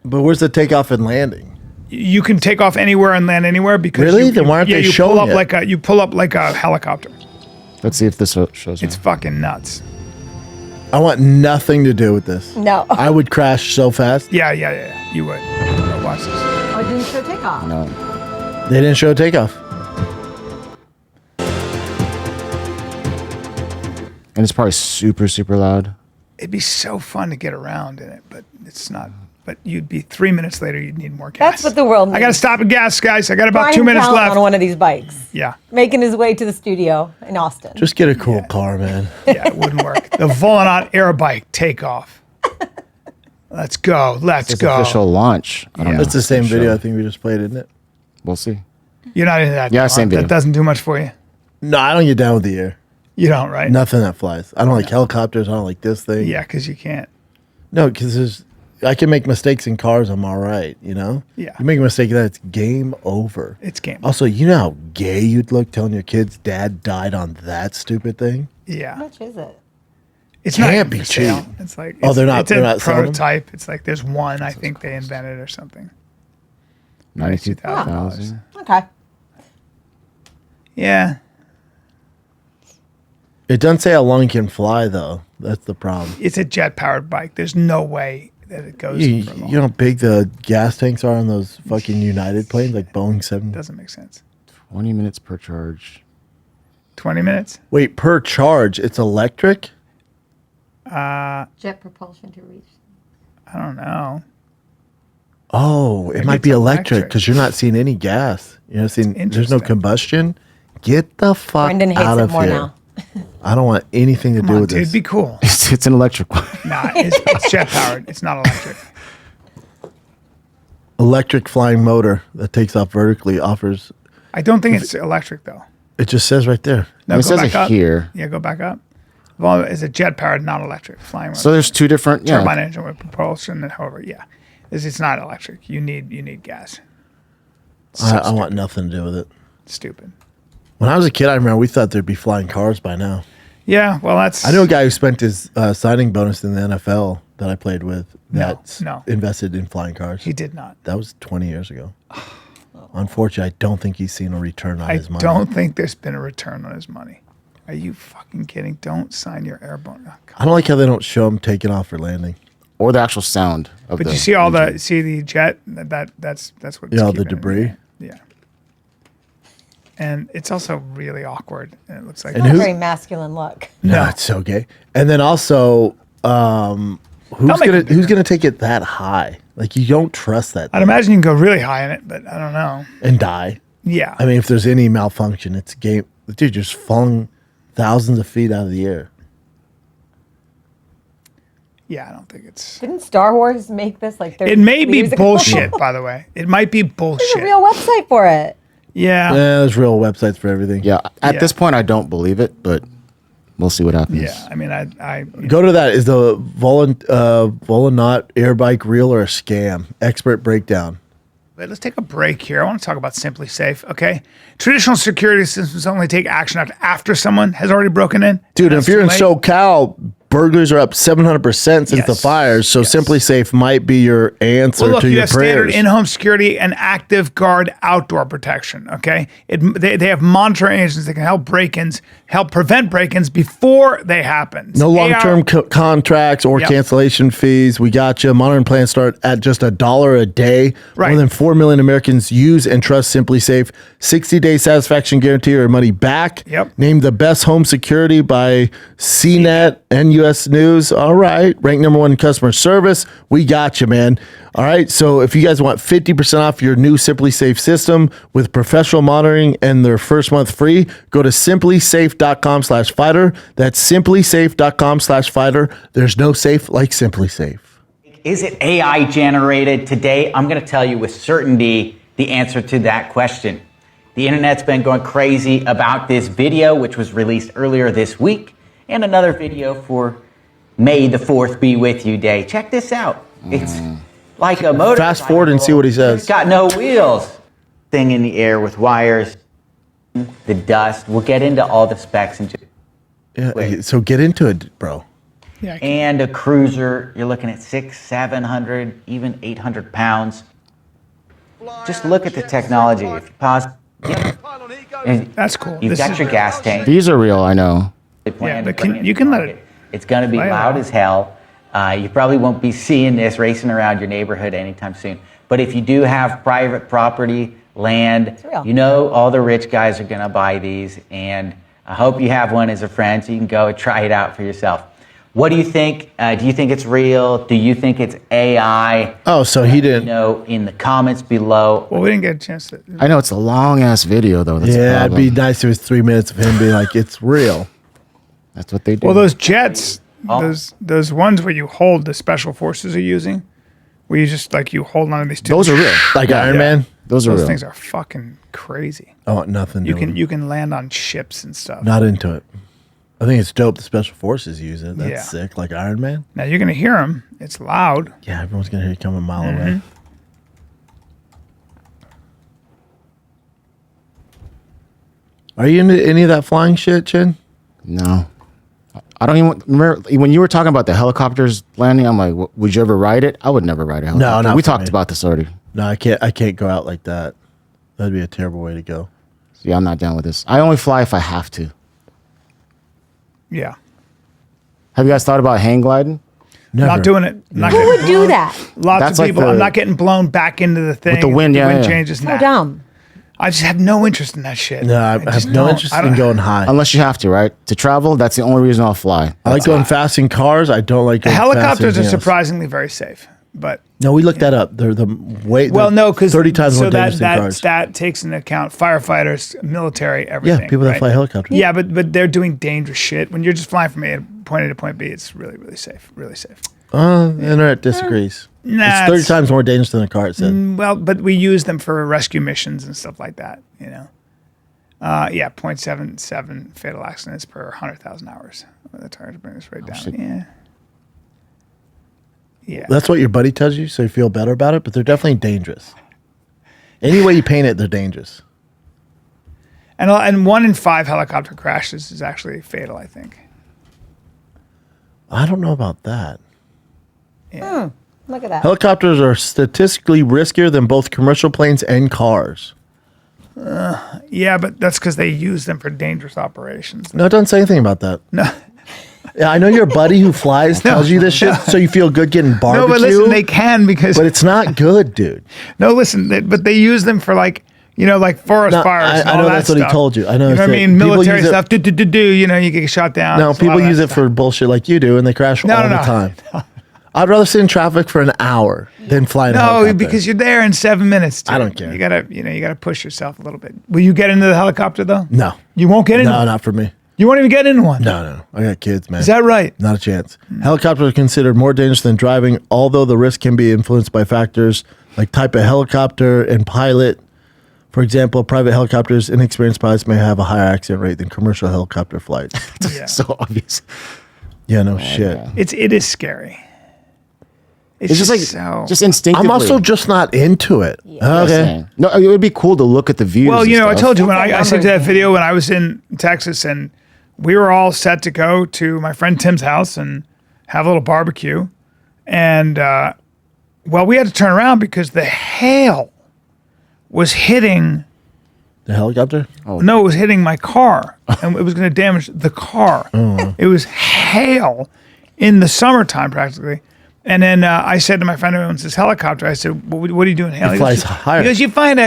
But where's the takeoff and landing? You can take off anywhere and land anywhere because Really? Then why aren't they you showing pull up it? you pull up like a helicopter. Let's see if this shows me. It's fucking nuts. I want nothing to do with this. No. I would crash so fast. Yeah. You would. Watch this. Oh, it didn't show takeoff. No. They didn't show takeoff. And it's probably super, super loud. It'd be so fun to get around in it, but it's not. But you'd be 3 minutes later. You'd need more gas. That's what the world needs. I got to stop at gas, guys. I got about Bryan 2 minutes Callen left. on one of these bikes, Yeah. making his way to the studio in Austin. Just get a cool car, man. Yeah, it wouldn't work. The Volanaut air bike takeoff. Let's go. Let's It's go. official launch. I don't know. It's the same Sure. video I think we just played, isn't it? We'll see. You're not into that. Yeah, though, same huh? video. That doesn't do much for you. No, I don't get down with the air. You don't, right? Nothing that flies. I don't like helicopters. I don't like this thing. Yeah, because you can't. No, because I can make mistakes in cars. I'm all right, you know? Yeah. You make a mistake in that, it's game over. It's game. Also, you know how gay you'd look telling your kids dad died on that stupid thing? Yeah. How much is it? It's Can't not be for sale. cheap. It's like Oh, they're not- It's they're a not selling them? prototype. It's like there's one I think they invented or something. $92,000. Okay. Yeah. It doesn't say how long you can fly, though. That's the problem. It's a jet powered bike. There's no way that it goes You, for long. you know how big the gas tanks are on those fucking United planes, like Boeing 7? Doesn't make sense. 20 minutes per charge. 20 minutes? Wait, per charge, it's electric? Jet propulsion to reach. I don't know. Oh, it might it's be electric electric. because you're not seeing any gas. You're not seeing, there's no Interesting. combustion. Get the fuck Brendan hates out it of more here. now. I don't want anything to do Come on, with dude. this. Be cool. It's an electric one. Nah, it's jet powered. It's not electric. Electric flying motor that takes off vertically offers. I don't think it's electric though. It just says right there. No, It go says back it up. here. Yeah, go back up. Well, it's a jet powered, not electric flying. So there's two different. turbine Yeah. engine with propulsion. However, yeah, it's not electric. You need gas. I want nothing to do with it. Stupid. When I was a kid, I remember we thought there'd be flying cars by now. Yeah, well, that's. I know a guy who spent his signing bonus in the NFL that I played with that no. invested in flying cars. He did not. That was 20 years ago. Unfortunately, I don't think he's seen a return on I his money. don't think there's been a return on his money. Are you fucking kidding? Don't sign your airborne. Oh, I don't like how they don't show him taking off or landing. Or the actual sound of But the you see all engine. the jet. That's what. Yeah, all the debris. Yeah. And it's also really awkward, and it looks like. And Not a who- very masculine look. No, it's so gay. And then also, who's make it bigger. gonna take it that high? Like you don't trust that I'd thing imagine you can go really high in it, but I don't know. and die. Yeah. I mean, if there's any malfunction, it's game. Dude, you're just falling thousands of feet out of the air. Yeah, I don't think it's. Didn't Star Wars make this like 30 It may be years ago? bullshit, by the way. It might be There's bullshit. a real website for it. Yeah. Yeah, there's real websites for everything. Yeah. At Yeah. this point, I don't believe it, but we'll see what happens. Yeah. I mean, I Go to that. Is the Volanaut air bike real or a scam? Expert breakdown. But let's take a break here. I want to talk about Simply Safe, okay? Traditional security systems only take action after someone has already broken in. Dude, And if it's you're in too late. SoCal, burglars are up 700% since the Yes. fires. So Yes. Simply Safe might be your answer Well, look, to you your have standard prayers. in-home security and active guard outdoor protection, okay? They have monitoring agents that can help prevent break-ins before they happen. No long-term contracts or Yep. cancellation fees. We got you. Modern plans start at just $1 a day. Right. More than 4 million Americans use and trust Simply Safe. 60-day satisfaction guarantee or money back. Yep. Named the best home security by CNET and US News. All right. Ranked number 1 in customer service. We got you, man. All right. So if you guys want 50% off your new Simply Safe system with professional monitoring and their first month free, go to simplysafe.com/fighter. That's simplysafe.com/fighter. There's no safe like Simply Safe. Is it AI generated? Today, I'm going to tell you with certainty, the answer to that question. The internet's been going crazy about this video, which was released earlier this week, and another video for May the 4th be with you day. Check this out. It's like a motorcycle. Fast forward and see what he says. It's got no wheels. Thing in the air with wires, the dust. We'll get into all the specs in just Yeah, so get into it, bro. Yeah, and a cruiser, you're looking at 600, 700, even 800 pounds. Just look at the technology. If you pause, that's cool. You've got your gas tank. These are real, I know. Yeah, but you can let it. It's going to be loud as hell. You probably won't be seeing this racing around your neighborhood anytime soon. But if you do have private property, land, you know all the rich guys are going to buy these. And I hope you have one as a friend so you can go and try it out for yourself. What do you think? Do you think it's real? Do you think it's AI? Oh, so he didn't. Know in the comments below. Well, we didn't get a chance to. I know it's a long ass video though. That's Yeah, it'd be nice if it was 3 minutes of him being like, "It's real." That's what they do. Well, those jets, those ones where you hold, the special forces are using, where you just like you hold on to these two. Those are real. Like Iron Man. Those are Those real. things are fucking crazy. I want nothing. You can land on ships and stuff. Not into it. I think it's dope. The special forces use it. That's Yeah. sick. Like Iron Man. Now you're gonna hear them. It's loud. Yeah, everyone's gonna hear you come a mile away. Are you into any of that flying shit, Chin? No. I don't even remember when you were talking about the helicopters landing. I'm like, would you ever ride it? I would never ride a helicopter. No, not we for talked me. about this already. No, I can't. I can't go out like that. That'd be a terrible way to go. So yeah, I'm not down with this. I only fly if I have to. Yeah. Have you guys thought about hang gliding? Never. Not doing it. Not Who getting would do blown. that? Lots That's of like people. the- I'm not getting blown back into the thing. the wind, The yeah, wind yeah. changes. So Nah. dumb. I just have no interest in that shit. No, I just have no don't. interest I in don't- going high. Unless you have to, right? To travel, that's the only reason I'll fly. I like going fast in cars. I don't like The going fast in helicopters are anything else. surprisingly very safe, but No, we looked that up. They're the way. well, no, because 30 times so more dangerous than that cars. stat takes into account firefighters, military, everything. Yeah, people that right? fly helicopters. Yeah, but they're doing dangerous shit. When you're just flying from point A to point B, it's really really safe. Really safe. The internet disagrees. Nah, it's 30 times more dangerous than a car. It said. Well, but we use them for rescue missions and stuff like that. You know. Yeah, 0.77 fatal accidents per 100,000 hours. That's hard to bring this right down. shit. Yeah. Yeah. That's what your buddy tells you, so you feel better about it. But they're definitely dangerous. Any way you paint it, they're dangerous. And 1 in 5 helicopter crashes is actually fatal, I think. I don't know about that. Yeah. Look at that. Helicopters are statistically riskier than both commercial planes and cars. Yeah, but that's because they use them for dangerous operations. No, it doesn't say anything about that. No. Yeah, I know your buddy who flies tells you this shit, so you feel good getting barbecue. No, but listen, they can because. But it's not good, dude. No, listen, but they use them for like forest No, fires. And I all know that that's what he stuff. told you. I know You know what I it's mean? people Military use it- stuff. You get shot down. No, It's a lot people of use that it for bullshit like you do, and they crash all No, the time. I'd rather sit in traffic for an hour than fly in a No, helicopter. because you're there in 7 minutes. Dude. I don't care. You gotta push yourself a little bit. Will you get into the helicopter though? No. You won't get into No, one? not for me. You won't even get into one? No. I got kids, man. Is that right? Not a chance. Helicopters are considered more dangerous than driving, although the risk can be influenced by factors like type of helicopter and pilot. For example, private helicopters, inexperienced pilots may have a higher accident rate than commercial helicopter flights. Yeah. So obvious. Yeah, no shit. It is scary. It's just like so. just instinctively. I'm also just not into it. Okay. No, it would be cool to look at the views. Well, and I stuff. told you when I sent you that video when I was in Texas and we were all set to go to my friend Tim's house and have a little barbecue. And, we had to turn around because the hail was hitting. The helicopter? No, it was hitting my car and it was going to damage the car. It was hail in the summertime practically. And then I said to my friend who owns this helicopter, I said, what are you doing? Hail? It He flies goes, higher. He goes, you find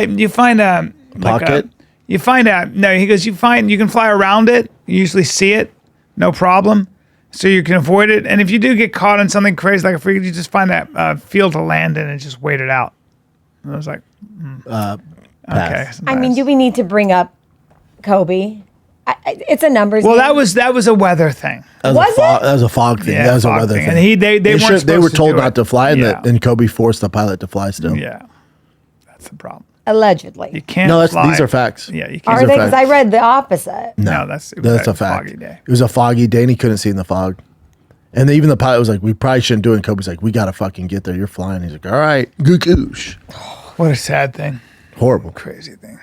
a Pocket? you can fly around it. You usually see it, no problem. So you can avoid it. And if you do get caught in something crazy like a freak, you just find that field to land in and just wait it out. And I was like, okay. Pass. I mean, do we need to bring up Kobe? It's a numbers Well, game. that was a weather thing. That was a fog thing. Yeah, That was a fog weather thing. thing. And they weren't they were supposed to told do not it. to fly, Yeah. and Kobe forced the pilot to fly still. Yeah, that's the problem. Allegedly. You can't No, fly. these are facts. Yeah, you can't. Are they? facts. Because I read the opposite. No, that's That's a fact. foggy day. It was a foggy day and he couldn't see in the fog. And even the pilot was like, we probably shouldn't do it. And Kobe's like, we got to fucking get there. You're flying. He's like, all right, goosh. What a sad thing. Horrible. Crazy thing.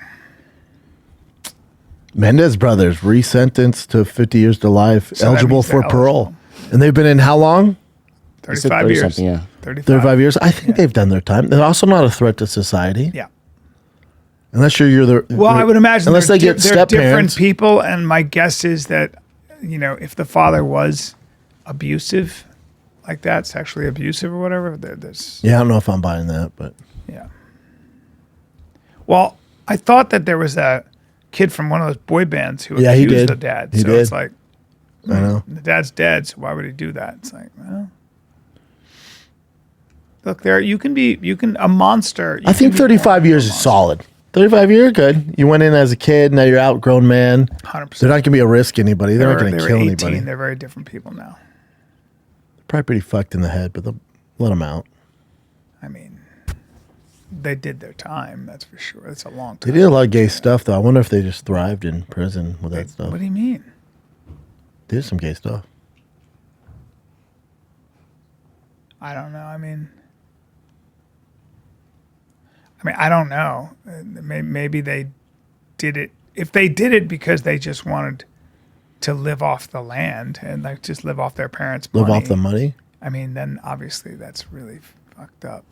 Menendez brothers resentenced to 50 years to life, So that eligible means for they're parole. eligible. And they've been in how long? 35 years. something, yeah. 35 years. I think they've done their time. They're also not a threat to society. Yeah. Unless you're the. Well, I would imagine unless they get they're step different parents. people, and my guess is that, you know, if the father was abusive, like that, sexually abusive or whatever, there's Yeah, I don't know if I'm buying that, but yeah. Well, I thought that there was a kid from one of those boy bands who Yeah, he accused did. the dad. He So did. it's like, I know. the dad's dead, so why would he do that? It's like, well, look, there you can a monster. You I think can be 35 years is solid. 35 years, good. You went in as a kid, now you're out, grown man. 100%. They're not going to be a risk to anybody. They're not going to They kill were 18. anybody. They're very different people now. Probably pretty fucked in the head, but they'll let them out. I mean, they did their time, that's for sure. It's a long They time. did a lot of gay stuff, though. I wonder if they just thrived in prison with that stuff. What do you mean? They did some gay stuff. I don't know. I mean, I don't know. Maybe they did it. If they did it because they just wanted to live off the land and like just live off their parents' money. Live off the money? I mean, then obviously that's really fucked up.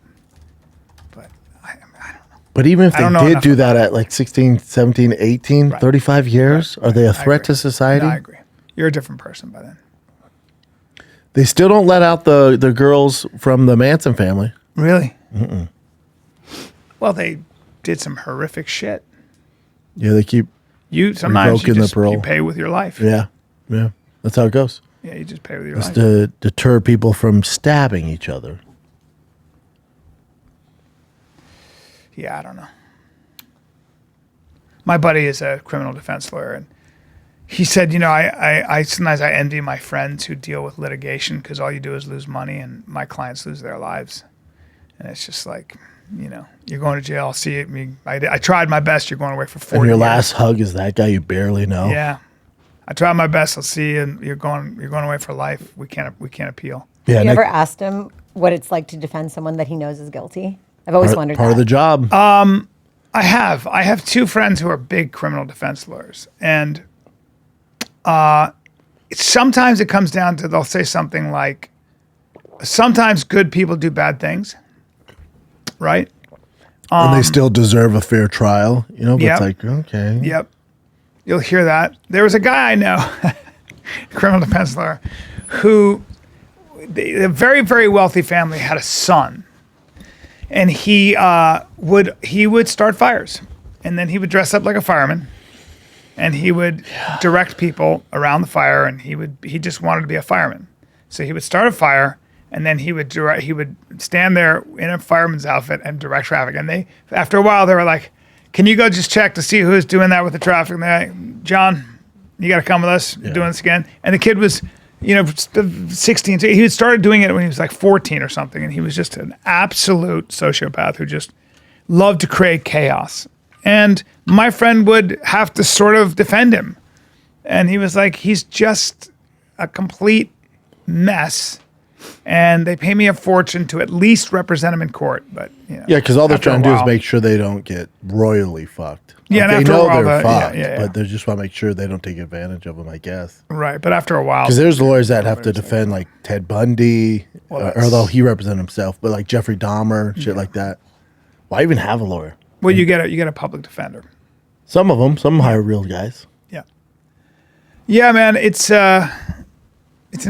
But I don't know. But even if I don't they know did enough do that at like 16, 17, 18, 35 years, are they a threat to society? No, I agree. You're a different person by then. They still don't let out the girls from the Manson family. Really? Mm-mm. Well, they did some horrific shit. Yeah, they keep Sometimes you revoking the just parole. you pay with your life. Yeah, yeah. That's how it goes. Yeah, you just pay with your It's life. to deter people from stabbing each other. Yeah, I don't know. My buddy is a criminal defense lawyer, and he said, you know, I sometimes I envy my friends who deal with litigation because all you do is lose money, and my clients lose their lives, and it's just like, you know, you're going to jail. I'll see it. I tried my best. You're going away for 40 And your years. last hug is that guy you barely know. Yeah, I tried my best. I'll see you, and you're going away for life. We can't appeal. Yeah. Have you ever asked him what it's like to defend someone that he knows is guilty? I've always wondered part that. of the job. I have two friends who are big criminal defense lawyers, and sometimes it comes down to they'll say something like, sometimes good people do bad things, right? And they still deserve a fair trial, you know, but Yep. it's like, okay. Yep. You'll hear that. There was a guy I know, criminal defense lawyer, who, a very, very wealthy family had a son. And he would start fires. And then he would dress up like a fireman. And he would direct people around the fire. And he just wanted to be a fireman. So he would start a fire. And then he would stand there in a fireman's outfit and direct traffic. And after a while, they were like, can you go just check to see who's doing that with the traffic? And they're like, John, you got to come with us. You're doing this again. And the kid was, 16. He had started doing it when he was like 14 or something. And he was just an absolute sociopath who just loved to create chaos. And my friend would have to sort of defend him. And he was like, he's just a complete mess. And they pay me a fortune to at least represent him in court. But Yeah, because all they're after a trying to do is while- make sure they don't get royally fucked. Yeah, Like, and they after a know while, they're yeah, fucked, yeah. but they just want to make sure they don't take advantage of them, I guess. Right, but after a while, Because there's lawyers that have to defend like Ted Bundy, although he represented himself, but like Jeffrey Dahmer, shit like that. Why even have a lawyer? well, you get a public defender. Some of them hire real guys. Yeah, man, it's an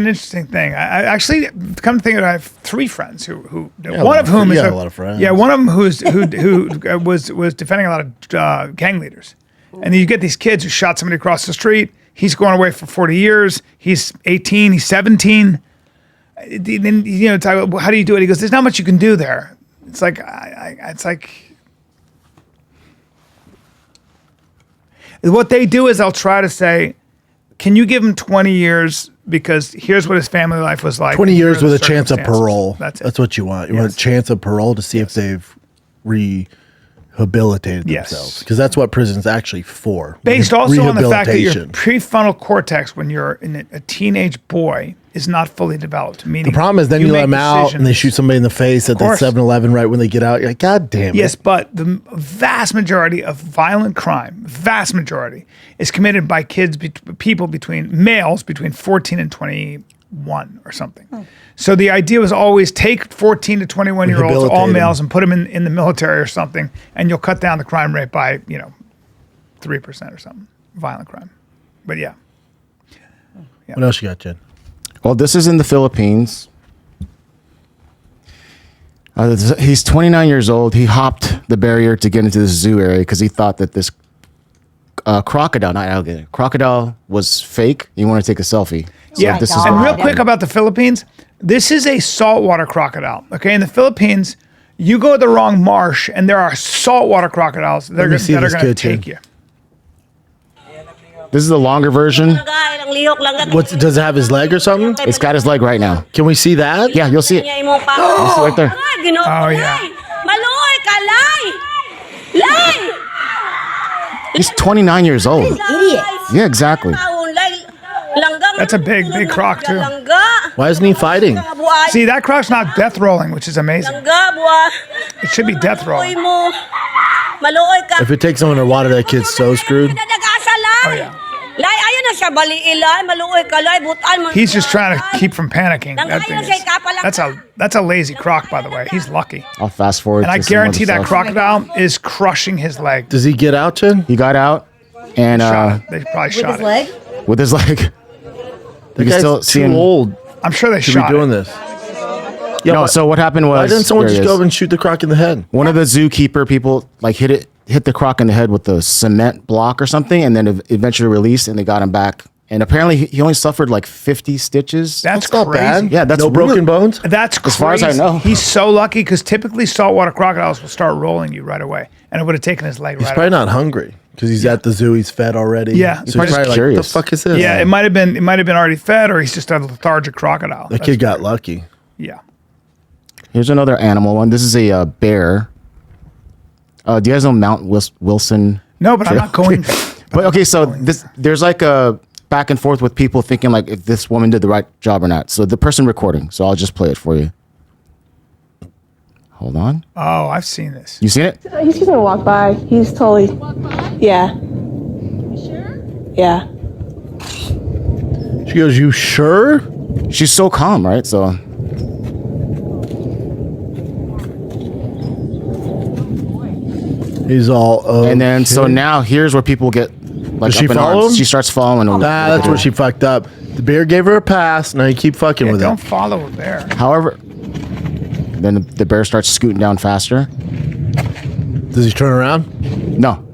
interesting thing. I actually come to think of it, I have three friends who one of whom is a lot of friends. Yeah, one of them who was defending a lot of gang leaders, and you get these kids who shot somebody across the street. He's going away for 40 years. He's 18. He's 17. Then talk about, well, how do you do it? He goes, "There's not much you can do there." It's like it's like what they do is they'll try to say, can you give him 20 years because here's what his family life was like. 20 and years here are with the a chance of circumstances. parole. That's it. That's what you want. You want a chance of parole to see if they've rehabilitated Yes. themselves, because that's what prison's actually for. Based also on the fact that your Rehabilitation. prefrontal cortex, when you're a teenage boy, is not fully developed. Meaning, The problem is then you let make them out and they decisions. shoot somebody in the face at the course. 7-Eleven right when they get out. You're like, God damn it. Yes, but the vast majority of violent crime, vast majority, is committed by kids, people between males between 14 and 21 or something. So the idea was always take 14 to 21-year-olds, all Rehabilitate 'em. males, and put them in the military or something, and you'll cut down the crime rate by 3% or something, violent crime. But yeah. What else you got, Jen? Well, this is in the Philippines. He's 29 years old. He hopped the barrier to get into the zoo area because he thought that this crocodile, not alligator, crocodile was fake. He wanted to take a selfie. So Yeah, this is and what real happened. quick about the Philippines, this is a saltwater crocodile. Okay, in the Philippines, you go to the wrong marsh, and there are saltwater crocodiles that are me see going this to kid, take too. you. This is the longer version. Does it have his leg or something? It's got his leg right now. Can we see that? Yeah, you'll see it. You'll see it right there. Oh yeah. He's 29 years old. Idiot. Yeah, exactly. That's a big croc too. Why isn't he fighting? See, that croc's not death rolling, which is amazing. It should be death rolling. If it takes someone to water, that kid's so screwed. Oh yeah. He's just trying to keep from panicking. That thing is, that's a lazy croc, by the way. He's lucky. I'll fast forward. And I to some other guarantee that stuff. crocodile is crushing his leg. Does he get out, Jen? He got out and They probably With shot his it. leg? with his leg. The You can guy's still too see him. old I'm sure they to be shot doing it. this. Yeah, No, so what happened was why didn't someone here just he go is. over and shoot the croc in the head? One of the zookeeper people like hit the croc in the head with a cement block or something, and then eventually released, and they got him back. And apparently, he only suffered like 50 stitches. That's Not crazy. bad. Yeah, that's no broken really- bones. That's crazy. As far as I know. He's so lucky because typically saltwater crocodiles will start rolling you right away, and it would have taken his leg He's right probably off. not hungry because he's at the zoo. He's fed already. Yeah. so He's he's probably probably just like, curious. "What the fuck is this?" Yeah, it might have been already fed, or he's just a lethargic crocodile. that kid got lucky. Yeah. Here's another animal one. This is a bear. Do you guys know Mount Wilson? No, but I'm not going. But okay, so there's like a back and forth with people thinking like if this woman did the right job or not. So the person recording. So I'll just play it for you. Hold on. Oh, I've seen this. You seen it? He's just gonna walk by. He's totally. Yeah. Yeah. She goes, "You sure?" She's so calm, right? So He's all. Oh, and then so now here's where people get like Does she up in follow arms. him? She starts following him. That's where she fucked up. The bear gave her a pass. Now you keep fucking with Don't it. follow a bear. However, then the bear starts scooting down faster. Does he turn around? No,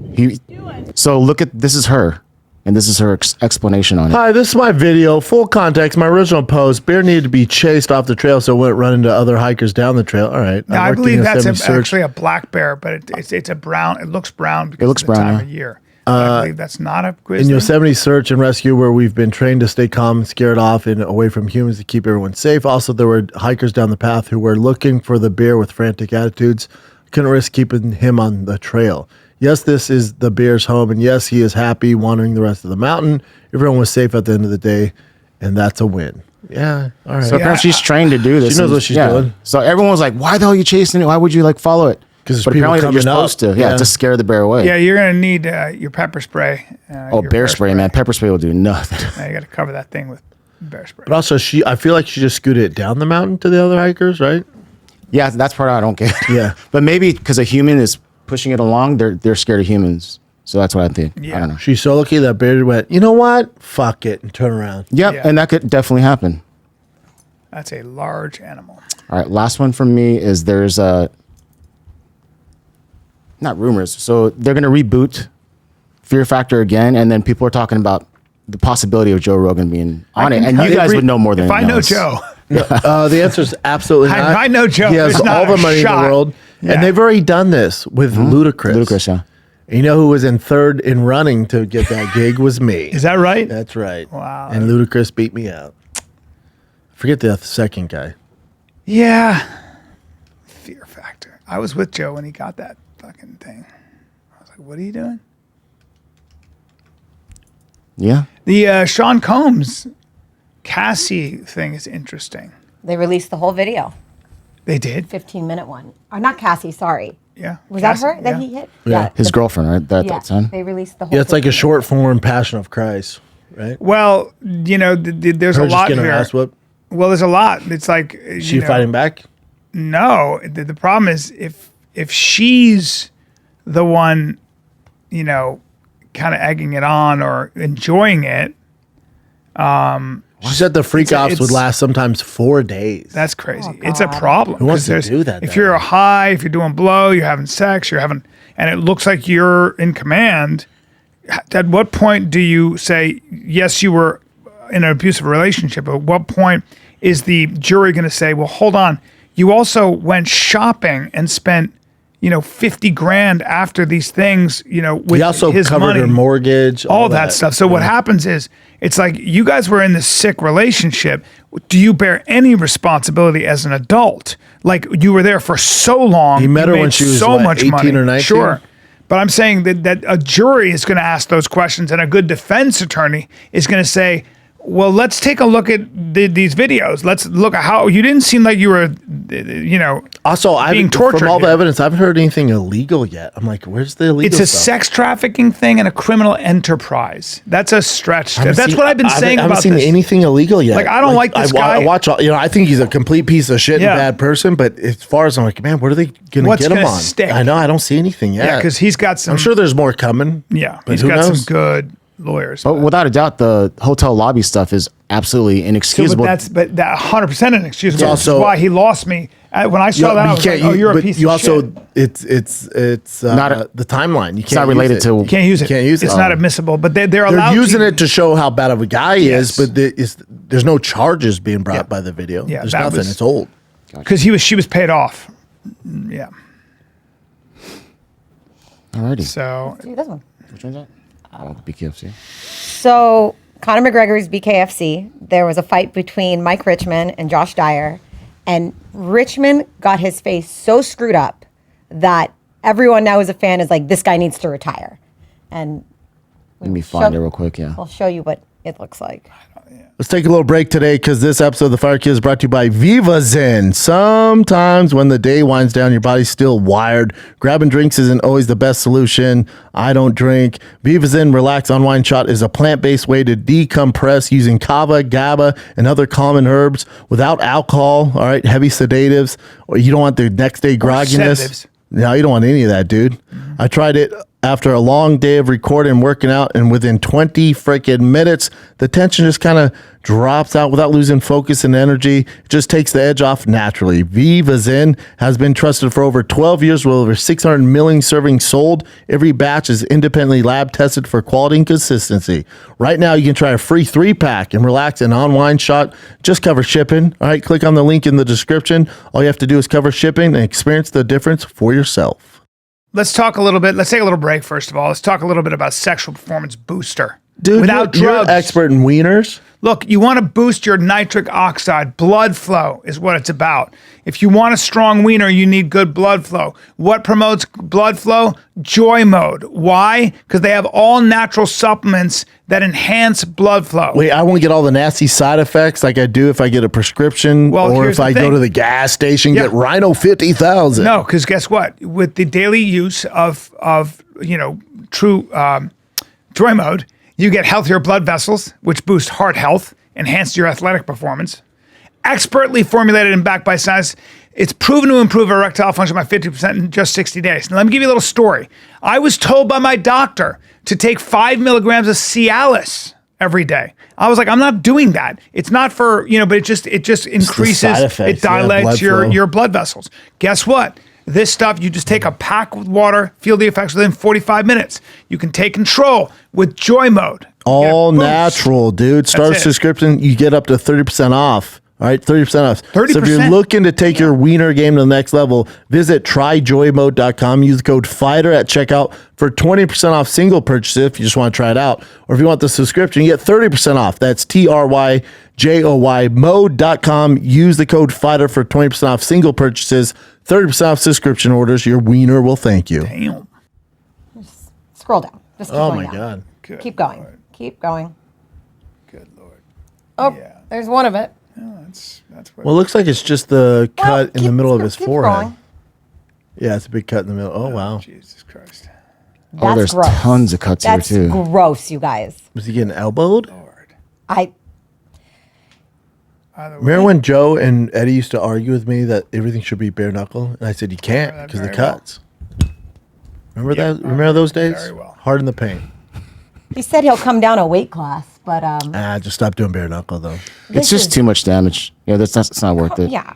So look at this is her, and this is her explanation on it. Hi, this is my video. Full context. My original post. Bear needed to be chased off the trail so it wouldn't run into other hikers down the trail. All right. Now, I worked in believe a that's 70 search. actually a black bear, but it's a brown. It looks brown because looks of the brown, time yeah. of year. I believe that's not a in grizzly. Yosemite search and rescue, where we've been trained to stay calm, scared off, and away from humans to keep everyone safe. Also, there were hikers down the path who were looking for the bear with frantic attitudes. Couldn't risk keeping him on the trail. Yes, this is the bear's home, and yes, he is happy wandering the rest of the mountain. Everyone was safe at the end of the day, and that's a win. Yeah, all right. So apparently she's trained to do this. She knows and- what she's doing. So everyone was like, "Why the hell are you chasing it? Why would you like follow it?" 'Cause there's but people apparently you're coming up. supposed to, Yeah. to scare the bear away. Yeah, you're gonna need your pepper spray. Oh, bear spray, man! Pepper spray will do nothing. Now you got to cover that thing with bear spray. But also, I feel like she just scooted it down the mountain to the other hikers, right? Yeah, that's part I don't get. Yeah. But maybe because a human is pushing it along, they're scared of humans. So that's what I think. Yeah. I don't know. She's so lucky that bear went, "You know what? Fuck it," and turn around. Yep, Yeah. and that could definitely happen. That's a large animal. All right, last one from me is there's not rumors. So they're going to reboot Fear Factor again, and then people are talking about the possibility of Joe Rogan being on it. And you guys would know more than if I know us. Joe. The answer is absolutely not. I know Joe. He has There's not all the a money shot. in the world, Yeah. and they've already done this with Ludacris. Ludacris, yeah. And you know who was in third in running to get that gig was me. Is that right? That's right. Wow. And Ludacris beat me out. Forget the second guy. Yeah. Fear Factor. I was with Joe when he got that fucking thing. I was like, what are you doing? Yeah. The Sean Combs Cassie thing is interesting. They released the whole video. They did? 15-minute one. Or not Cassie, sorry. Yeah. Was Cassie, that her that yeah. he hit? Yeah. His girlfriend, right? That son. They released the whole Yeah, it's like a 15-minute. short form Passion of Christ, right? Well, you know, there's Her a just lot getting her here. ass whooped. Well, there's a lot. It's like She fighting back? No, the problem is if she's the one, you know, kind of egging it on or enjoying it. She said the freak offs would last sometimes 4 days. That's crazy. It's a problem. Who wants 'cause to do that? If you're a high, if you're doing blow, you're having sex, and it looks like you're in command. At what point do you say, yes, you were in an abusive relationship? At what point is the jury going to say, well, hold on, you also went shopping and spent, you know, 50 grand after these things, you know, with he also his covered money, her mortgage, all that stuff. So what happens is, it's like you guys were in this sick relationship. Do you bear any responsibility as an adult? Like you were there for so long. He met you her when made she was, so what, much 18 money. or 19? Sure. But I'm saying that a jury is going to ask those questions, and a good defense attorney is going to say, well, let's take a look at these videos. Let's look at how you didn't seem like you were, you know, also being tortured. From all the here. evidence, I haven't heard anything illegal yet. I'm like, where's the illegal It's a stuff? sex trafficking thing and a criminal enterprise. That's a stretch. I haven't That's seen- what I've been saying I haven't about seen this. anything illegal yet. Like, I don't like this guy. I watch all, you know, I think he's a complete piece of shit Yeah. and bad person. But as far as I'm like, man, what are they going to What's get him gonna on? stick? I know. I don't see anything yet. Yeah, because he's got some. I'm sure there's more coming. Yeah, but he's who got knows? some good lawyers. But without a doubt, the hotel lobby stuff is absolutely inexcusable. But that 100% inexcusable. It's also- Which is why he lost me when I saw Yeah, that. I but was like, oh, you're a but piece you of also, shit. It's Not the timeline. You can't. not related use it. to- You can't use it. Can't use it. It's not admissible. But they're They're allowed. using to, it to show how bad of a guy he Yes. is, but there's no charges being brought Yeah. by the video. Yeah, There's that nothing. was- It's old. because she was paid off. Yeah. Alrighty. So Do this one. Which one's that? Oh, BKFC. So Conor McGregor's BKFC, there was a fight between Mike Richmond and Josh Dyer, and Richmond got his face so screwed up that everyone now is a fan is like, this guy needs to retire. And Let me find it real quick. Yeah. we'll show you what it looks like. Let's take a little break today because this episode of The Fire Kid is brought to you by Viva Zen. Sometimes when the day winds down, your body's still wired. Grabbing drinks isn't always the best solution. I don't drink. Viva Zen Relax Unwind Shot is a plant-based way to decompress using kava, GABA, and other common herbs without alcohol, all right, heavy sedatives, or you don't want the next day grogginess. sedatives. No, you don't want any of that, dude. I tried it after a long day of recording and working out, and within 20 freaking minutes, the tension just kind of drops out without losing focus and energy. It just takes the edge off naturally. Viva Zen has been trusted for over 12 years with over 600 million servings sold. Every batch is independently lab tested for quality and consistency. Right now, you can try a free 3-pack and relax an unwind shot. Just cover shipping. All right, click on the link in the description. All you have to do is cover shipping and experience the difference for yourself. let's talk a little bit. Let's take a little break first of all. Let's talk a little bit about sexual performance booster. Dude, without you're drugs. an expert in wieners. Look, you want to boost your nitric oxide. Blood flow is what it's about. If you want a strong wiener, you need good blood flow. What promotes blood flow? Joy Mode. Why? Because they have all natural supplements that enhance blood flow. Wait, I won't get all the nasty side effects like I do if I get a prescription Well, or here's if the I go thing. to the gas station, Yeah. get Rhino 50,000. No, because guess what? With the daily use of true Joy Mode, you get healthier blood vessels, which boost heart health, enhance your athletic performance. Expertly formulated and backed by science, it's proven to improve erectile function by 50% in just 60 days. Now, let me give you a little story. I was told by my doctor to take 5 milligrams of Cialis every day. I was like, I'm not doing that. It's not for, but it just increases, side effects, it dilates blood flow. your blood vessels. Guess what? This stuff, you just take a pack with water, feel the effects within 45 minutes. You can take control with Joy Mode. All Get boost. natural, dude. Start That's it. subscription, you get up to 30% off. All right, 30% off. 30%. So if you're looking to take your wiener game to the next level, visit tryjoymode.com. Use the code FIGHTER at checkout for 20% off single purchases if you just want to try it out. Or if you want the subscription, you get 30% off. That's TRYJOY mode.com. Use the code FIGHTER for 20% off single purchases, 30% off subscription orders. Your wiener will thank you. Damn. Scroll down. Just keep Oh going my down. God. Good Keep going. Lord. Keep going. Good Lord. Oh, Yeah. there's one of it. Oh, that's what. Well, it looks like it's just the cut in the keep- middle of his keep forehead. going. Yeah, it's a big cut in the middle. Oh, wow. Jesus Christ. Oh, there's gross. tons of cuts That's here too. gross, you guys. Was he getting elbowed? Lord. I Either way, Remember when Joe and Eddie used to argue with me that everything should be bare knuckle? And I said, you can't that because the very well. cuts. Remember that? Remember those days? very well. Hard in the paint. he said he'll come down a weight class, but Just stop doing bare knuckle, though. It's just too much damage. Yeah, it's not worth it. yeah.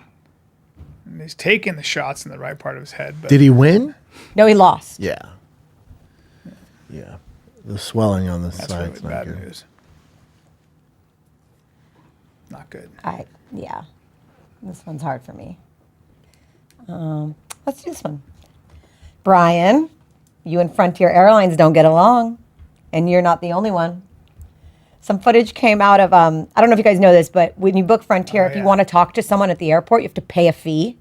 And he's taking the shots in the right part of his head. But Did he win? No, he lost. Yeah. Yeah. The swelling on the that's side's really not bad good. news. Not good. Yeah. This one's hard for me. Let's do this one. Bryan, you and Frontier Airlines don't get along, and you're not the only one. Some footage came out of, I don't know if you guys know this, but when you book Frontier, if you want to talk to someone at the airport, you have to pay a fee.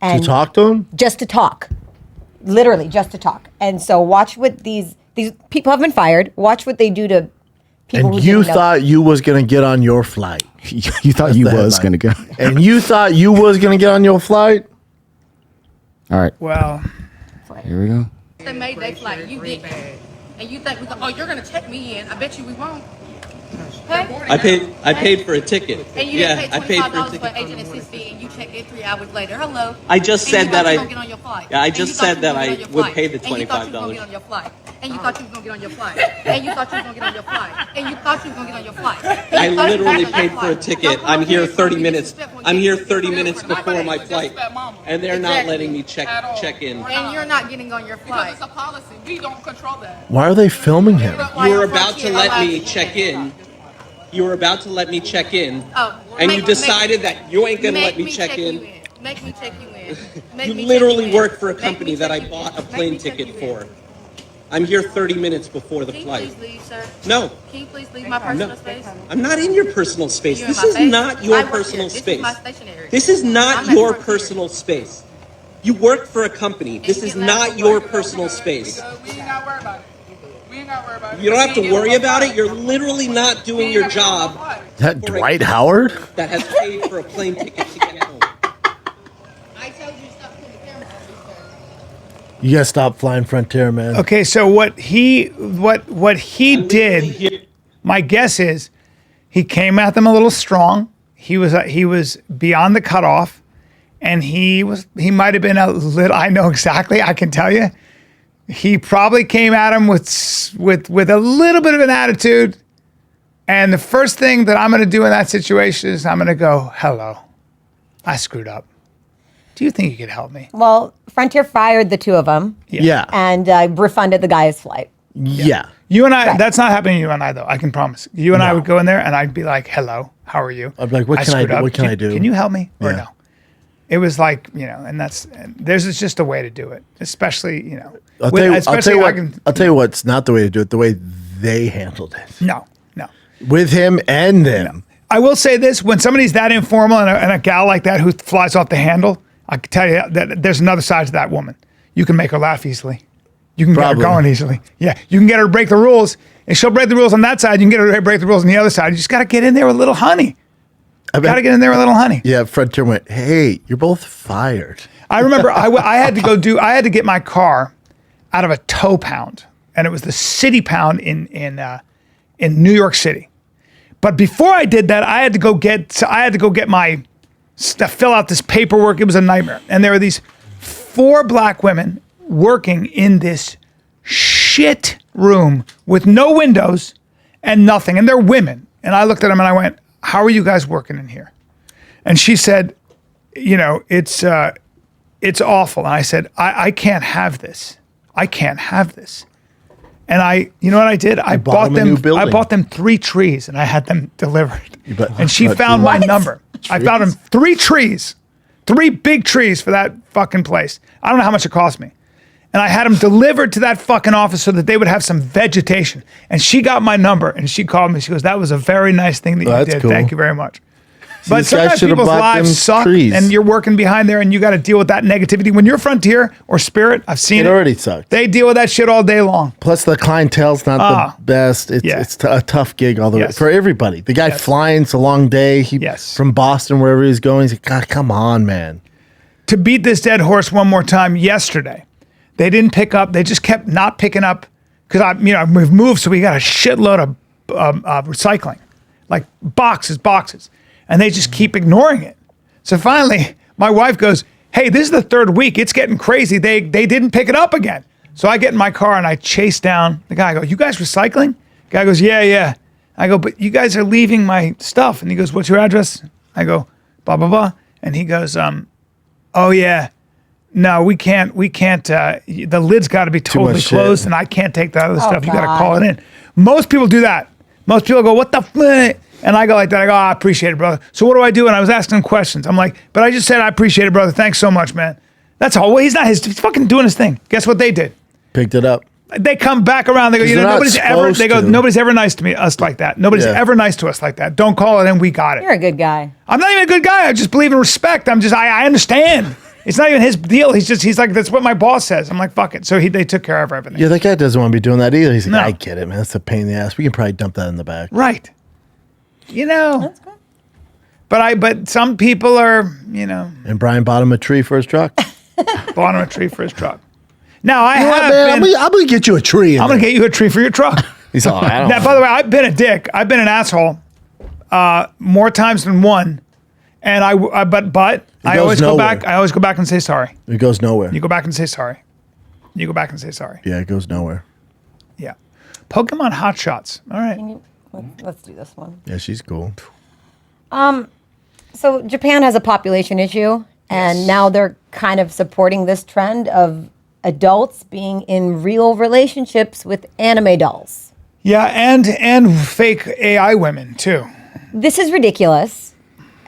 To talk to him? Just to talk. Literally, just to talk. And so watch what these people have been fired. Watch what they do to people And who you didn't know. thought you was going to get on your flight. You thought you the was headline. gonna go. And you thought you was going to get on your flight? All right, Well, here we go. They made their flight. You didn't. And you think, you're going to check me in. I bet you we won't. Hey? I paid for a ticket. And you Yeah, didn't I pay paid for a $25 for ticket. agent assist fee, and you checked in 3 hours later. Hello. I just And said you that thought you I- was gonna get on your flight. Yeah, I And just you thought said you that was gonna I get on your would flight. pay the And you thought you was gonna $25. get on your flight. And you thought you was gonna get on your flight. And you thought you was gonna get on your flight. And you thought you was gonna get on your flight. And I you thought you was literally gonna get on paid your for a flight. ticket. Don't come I'm over here and 30 be minutes. disrespectful and I'm get here disrespectful 30 minutes for nobody. before my flight, and they're not Exactly. letting me check in. And you're not getting on your flight. It's a policy. We don't control that. Why are they filming him? You were about to let me check in. You were about to let me check in, and you decided that you ain't gonna let me check in. Make me check you in. Make You me check literally you in. work for a Make company me that check I you bought in. a Make plane me check ticket you in. for. I'm here 30 minutes before the Can you flight. please leave, sir? No. Can you please leave my personal space? I'm not in your personal space. You're in This my is face. not I your work personal here. space. This is my stationery. This is not I'm at your Frontier. personal space. You work for a company. This is not your personal space. We ain't got to worry about it. We ain't got to worry about it. You don't have to worry about it. You're literally not doing your job. That Dwight Howard? That has paid for a plane ticket to get home. I told you to stop putting the camera on me, sir. You got to stop flying Frontier, man. okay, so what he did, my guess is he came at them a little strong. He was beyond the cutoff, and he might have been a little. I know exactly. I can tell you, he probably came at him with a little bit of an attitude. And the first thing that I'm going to do in that situation is I'm going to go, "Hello, I screwed up. Do you think you could help me?" Well, Frontier fired the two of them. Yeah. And refunded the guy's flight. Yeah. You and I, Right. that's not happening to you and I, though. I can promise. You and I would go in there, and I'd be like, "Hello, how are you?" I'd be like, what can I screwed do? up. What can I do? Can you help me or Yeah. no? It was like, and there's just a way to do it, especially, I'll tell you what's not the way to do it, the way they handled it. No. With him and them. I will say this, when somebody's that informal and a gal like that who flies off the handle, I can tell you that there's another side to that woman. You can make her laugh easily. You can Probably. get her going easily. Yeah, you can get her to break the rules, and she'll break the rules on that side. You can get her to break the rules on the other side. You just got to get in there with a little honey. Got to get in there with a little honey. Yeah, Frontier went, hey, you're both fired. I remember I had to get my car out of a tow pound, and it was the city pound in New York City. But before I did that, I had to go get my stuff, fill out this paperwork. It was a nightmare. And there were these 4 black women working in this shit room with no windows and nothing. And they're women. And I looked at them and I went, "How are you guys working in here?" And she said, it's awful. And I said, I can't have this. I can't have this. And you know what I did? I bought bought them a new them. building. I bought them 3 trees, and I had them delivered. bought- And she bought found my trees? number. I found them 3 trees, 3 big trees for that fucking place. I don't know how much it cost me. And I had them delivered to that fucking office so that they would have some vegetation. And she got my number, and she called me. She goes, "That was a very nice thing that you that's did. cool. Thank you very much." See, But this guy sometimes should've people's bought them lives suck, trees. and you're working behind there, and you got to deal with that negativity. When you're Frontier or Spirit, I've seen It it. already sucked. They deal with that shit all day long. Plus, the clientele's not the best. It's a tough gig all the way Yes. for everybody. The guy Yes. flying, it's a long day. From Boston, wherever he's going. He's like, God, come on, man. To beat this dead horse one more time, yesterday, they didn't pick up. They just kept not picking up because we've moved, so we got a shitload of recycling, like boxes, and they just keep ignoring it. So finally, my wife goes, "Hey, this is the 3rd week. It's getting crazy. They didn't pick it up again." So I get in my car and I chase down the guy. I go, "You guys recycling?" The guy goes, "Yeah." I go, "But you guys are leaving my stuff." And he goes, "What's your address?" I go, "Blah blah blah." And he goes, "Oh yeah. No, we can't. The lid's got to be totally much shit. closed, and I can't take that other stuff. You got to God. call it in." Most people do that. Most people go, "What the f-?" And I go like that. I go, "I appreciate it, brother." So what do I do? And I was asking him questions. I'm like, "But I just said I appreciate it, brother. Thanks so much, man." That's all. Well, he's fucking doing his thing. Guess what they did? Picked it up. They come back around. They go, 'Cause "You know, they're not nobody's ever." supposed They go, to. "Nobody's ever nice to us like that. Nobody's Yeah. ever nice to us like that. Don't call it in. We got it." You're a good guy. I'm not even a good guy. I just believe in respect. I understand. It's not even his deal. He's like, "That's what my boss says." I'm like, "Fuck it." So they took care of everything. Yeah, that guy doesn't want to be doing that either. He's like, No. I get it, man. That's a pain in the ass. We can probably dump that in the back. Right. That's good. But some people are, And Bryan bought him a tree for his truck. bought him a tree for his truck. Now I You know what, have man? been. I'm gonna get you a tree. I'm gonna get you a tree for your truck. He's all, I don't Now, by the way, I've been a dick. I've been an asshole more times than one. And I always go nowhere. back. I always go back and say sorry. It goes nowhere. You go back and say sorry. You go back and say sorry. Yeah, it goes nowhere. Yeah. Pokemon Hot Shots. All right. Let's do this one. Yeah, she's cool. So Japan has a population issue, and now they're kind of supporting this trend of adults being in real relationships with anime dolls. Yeah, and fake AI women too. This is ridiculous.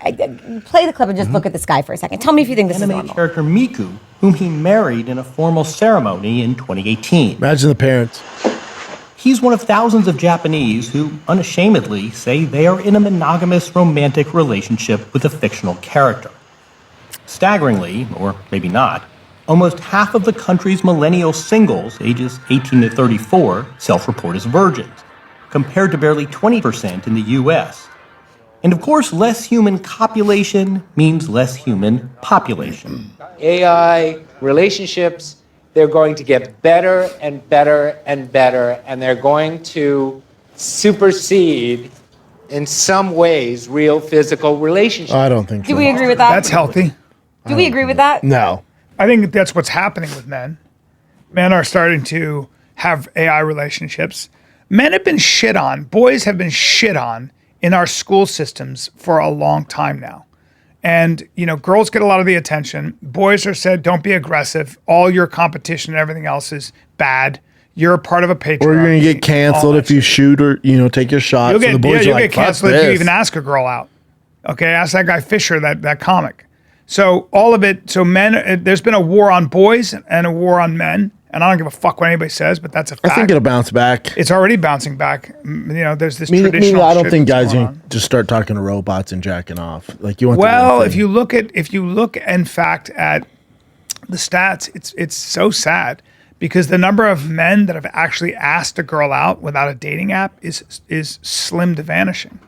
Play the clip and just look at this guy for a second. Tell me if you think this is Anime normal. character Miku, whom he married in a formal ceremony in 2018. Imagine the parents. He's one of thousands of Japanese who unashamedly say they are in a monogamous romantic relationship with a fictional character. Staggeringly, or maybe not, almost half of the country's millennial singles, ages 18 to 34, self-report as virgins, compared to barely 20% in the US. And of course, less human copulation means less human population. AI relationships, they're going to get better and better and better, and they're going to supersede, in some ways, real physical relationships. I don't think so. Do we agree with that? That's healthy. Do we agree with that? No. I think that's what's happening with men. Men are starting to have AI relationships. Men have been shit on. Boys have been shit on in our school systems for a long time now. And, girls get a lot of the attention. Boys are said, don't be aggressive. All your competition and everything else is bad. You're a part of a patriarchy. Or you're gonna get canceled if you shoot or take your shot. You'll So the boys are you'll like, get "Fuck canceled if you this." even ask a girl out. Okay, ask that guy Fisher, that comic. So all of it, men, there's been a war on boys and a war on men. And I don't give a fuck what anybody says, but that's a fact. I think it'll bounce back. It's already bouncing back. There's this Meaning, traditional I don't shit think that's guys going can just start talking to robots and jacking off. Like you want. Well, the if you look in fact at the stats, it's so sad because the number of men that have actually asked a girl out without a dating app is slim to vanishing.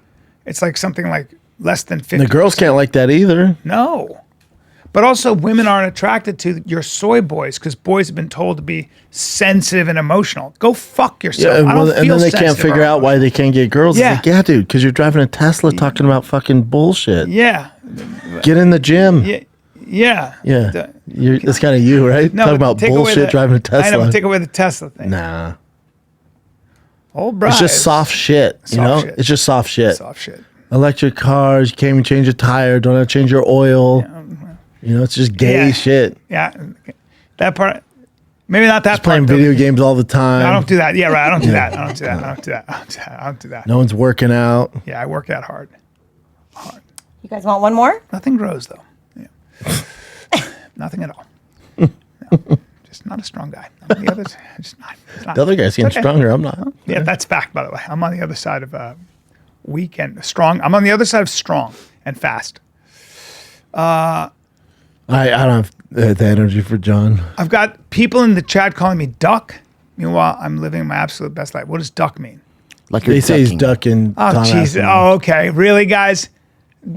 It's like something like less than 50%. the girls can't like that either. No. But also women aren't attracted to your soy boys because boys have been told to be sensitive and emotional. Go fuck yourself. Yeah, I don't and feel then they can't sensitive figure or out why they can't get girls. Yeah. It's like, yeah, dude, because you're driving a Tesla talking about fucking bullshit. Yeah. Get in the gym. Yeah. Yeah. Yeah. That's kind of you, right? No, talking but about take away bullshit driving a Tesla. I know, but take away the Tesla thing. Nah. Old Bryan. It's just soft shit, you know? shit. It's just soft shit. Soft shit. Electric cars, you can't even change a tire, don't have to change your oil. It's just gay shit. Yeah. That part. Maybe not that Just playing part, though. video games all the time. No, I don't do that. Yeah, right. I don't do that. I don't do that. I don't do that. I don't do that. No one's working out. Yeah, I work out hard. You guys want one more? Nothing grows though. Yeah. Nothing at all. No. Just not a strong guy. I'm the other, just not. It's not. The other guy's getting stronger. I'm not. Yeah, that's fact, by the way. I'm on the other side of weak and strong. I'm on the other side of strong and fast. I don't have the energy for John. I've got people in the chat calling me duck. Meanwhile, I'm living my absolute best life. What does duck mean? Like They say he's ducking. Oh, Tom jeez. Aspinall. Oh, okay. Really, guys?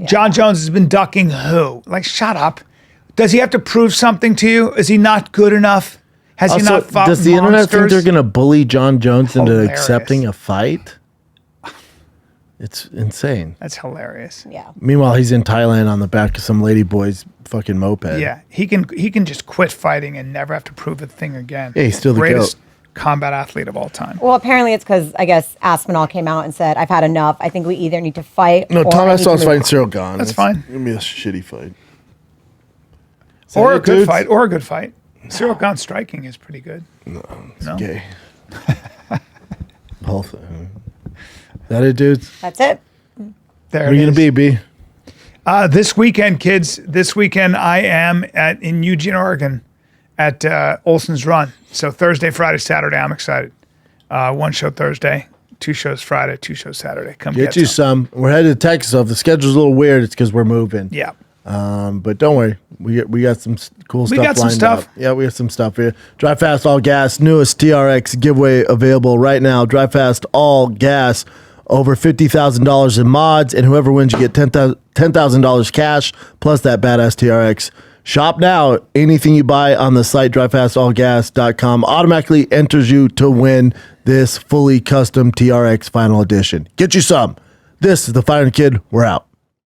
John Jones has been ducking who? Like, shut up. Does he have to prove something to you? Is he not good enough? Has he Also, not fought does the internet think monsters? they're going to bully John Jones into Hilarious. accepting a fight? It's insane. That's hilarious. Yeah. Meanwhile, he's in Thailand on the back of some lady boy's fucking moped. Yeah, he can just quit fighting and never have to prove a thing again. Yeah, he's still the greatest combat athlete of all time. Well, apparently it's because I guess Aspinall came out and said, "I've had enough. I think we either need to fight." No, or Tom I need to Aspinall's move fighting on." Cyril Gahn. That's It's fine. Gonna be a shitty fight. Or that a it, good dudes? fight. Or a good fight. Cyril Gahn's striking is pretty good. No, it's No? gay. Both. That it, dudes? That's it. There Where are you it gonna is. be, B? This weekend, kids. This weekend, I am in Eugene, Oregon, at Olson's Run. So Thursday, Friday, Saturday. I'm excited. One show Thursday, 2 shows Friday, 2 shows Saturday. Come Get you some. We're headed to Texas. So if the schedule's a little weird, it's because we're moving. Yeah. But don't worry, we got some cool stuff. We got some lined stuff. up. Yeah, we got some stuff here. Drive Fast All Gas, newest TRX giveaway available right now. Drive Fast All Gas, over $50,000 in mods, and whoever wins, you get $10,000 cash plus that badass TRX. Shop now. Anything you buy on the site drivefastallgas.com automatically enters you to win this fully custom TRX Final Edition. Get you some. This is the Fighter Kid. We're out.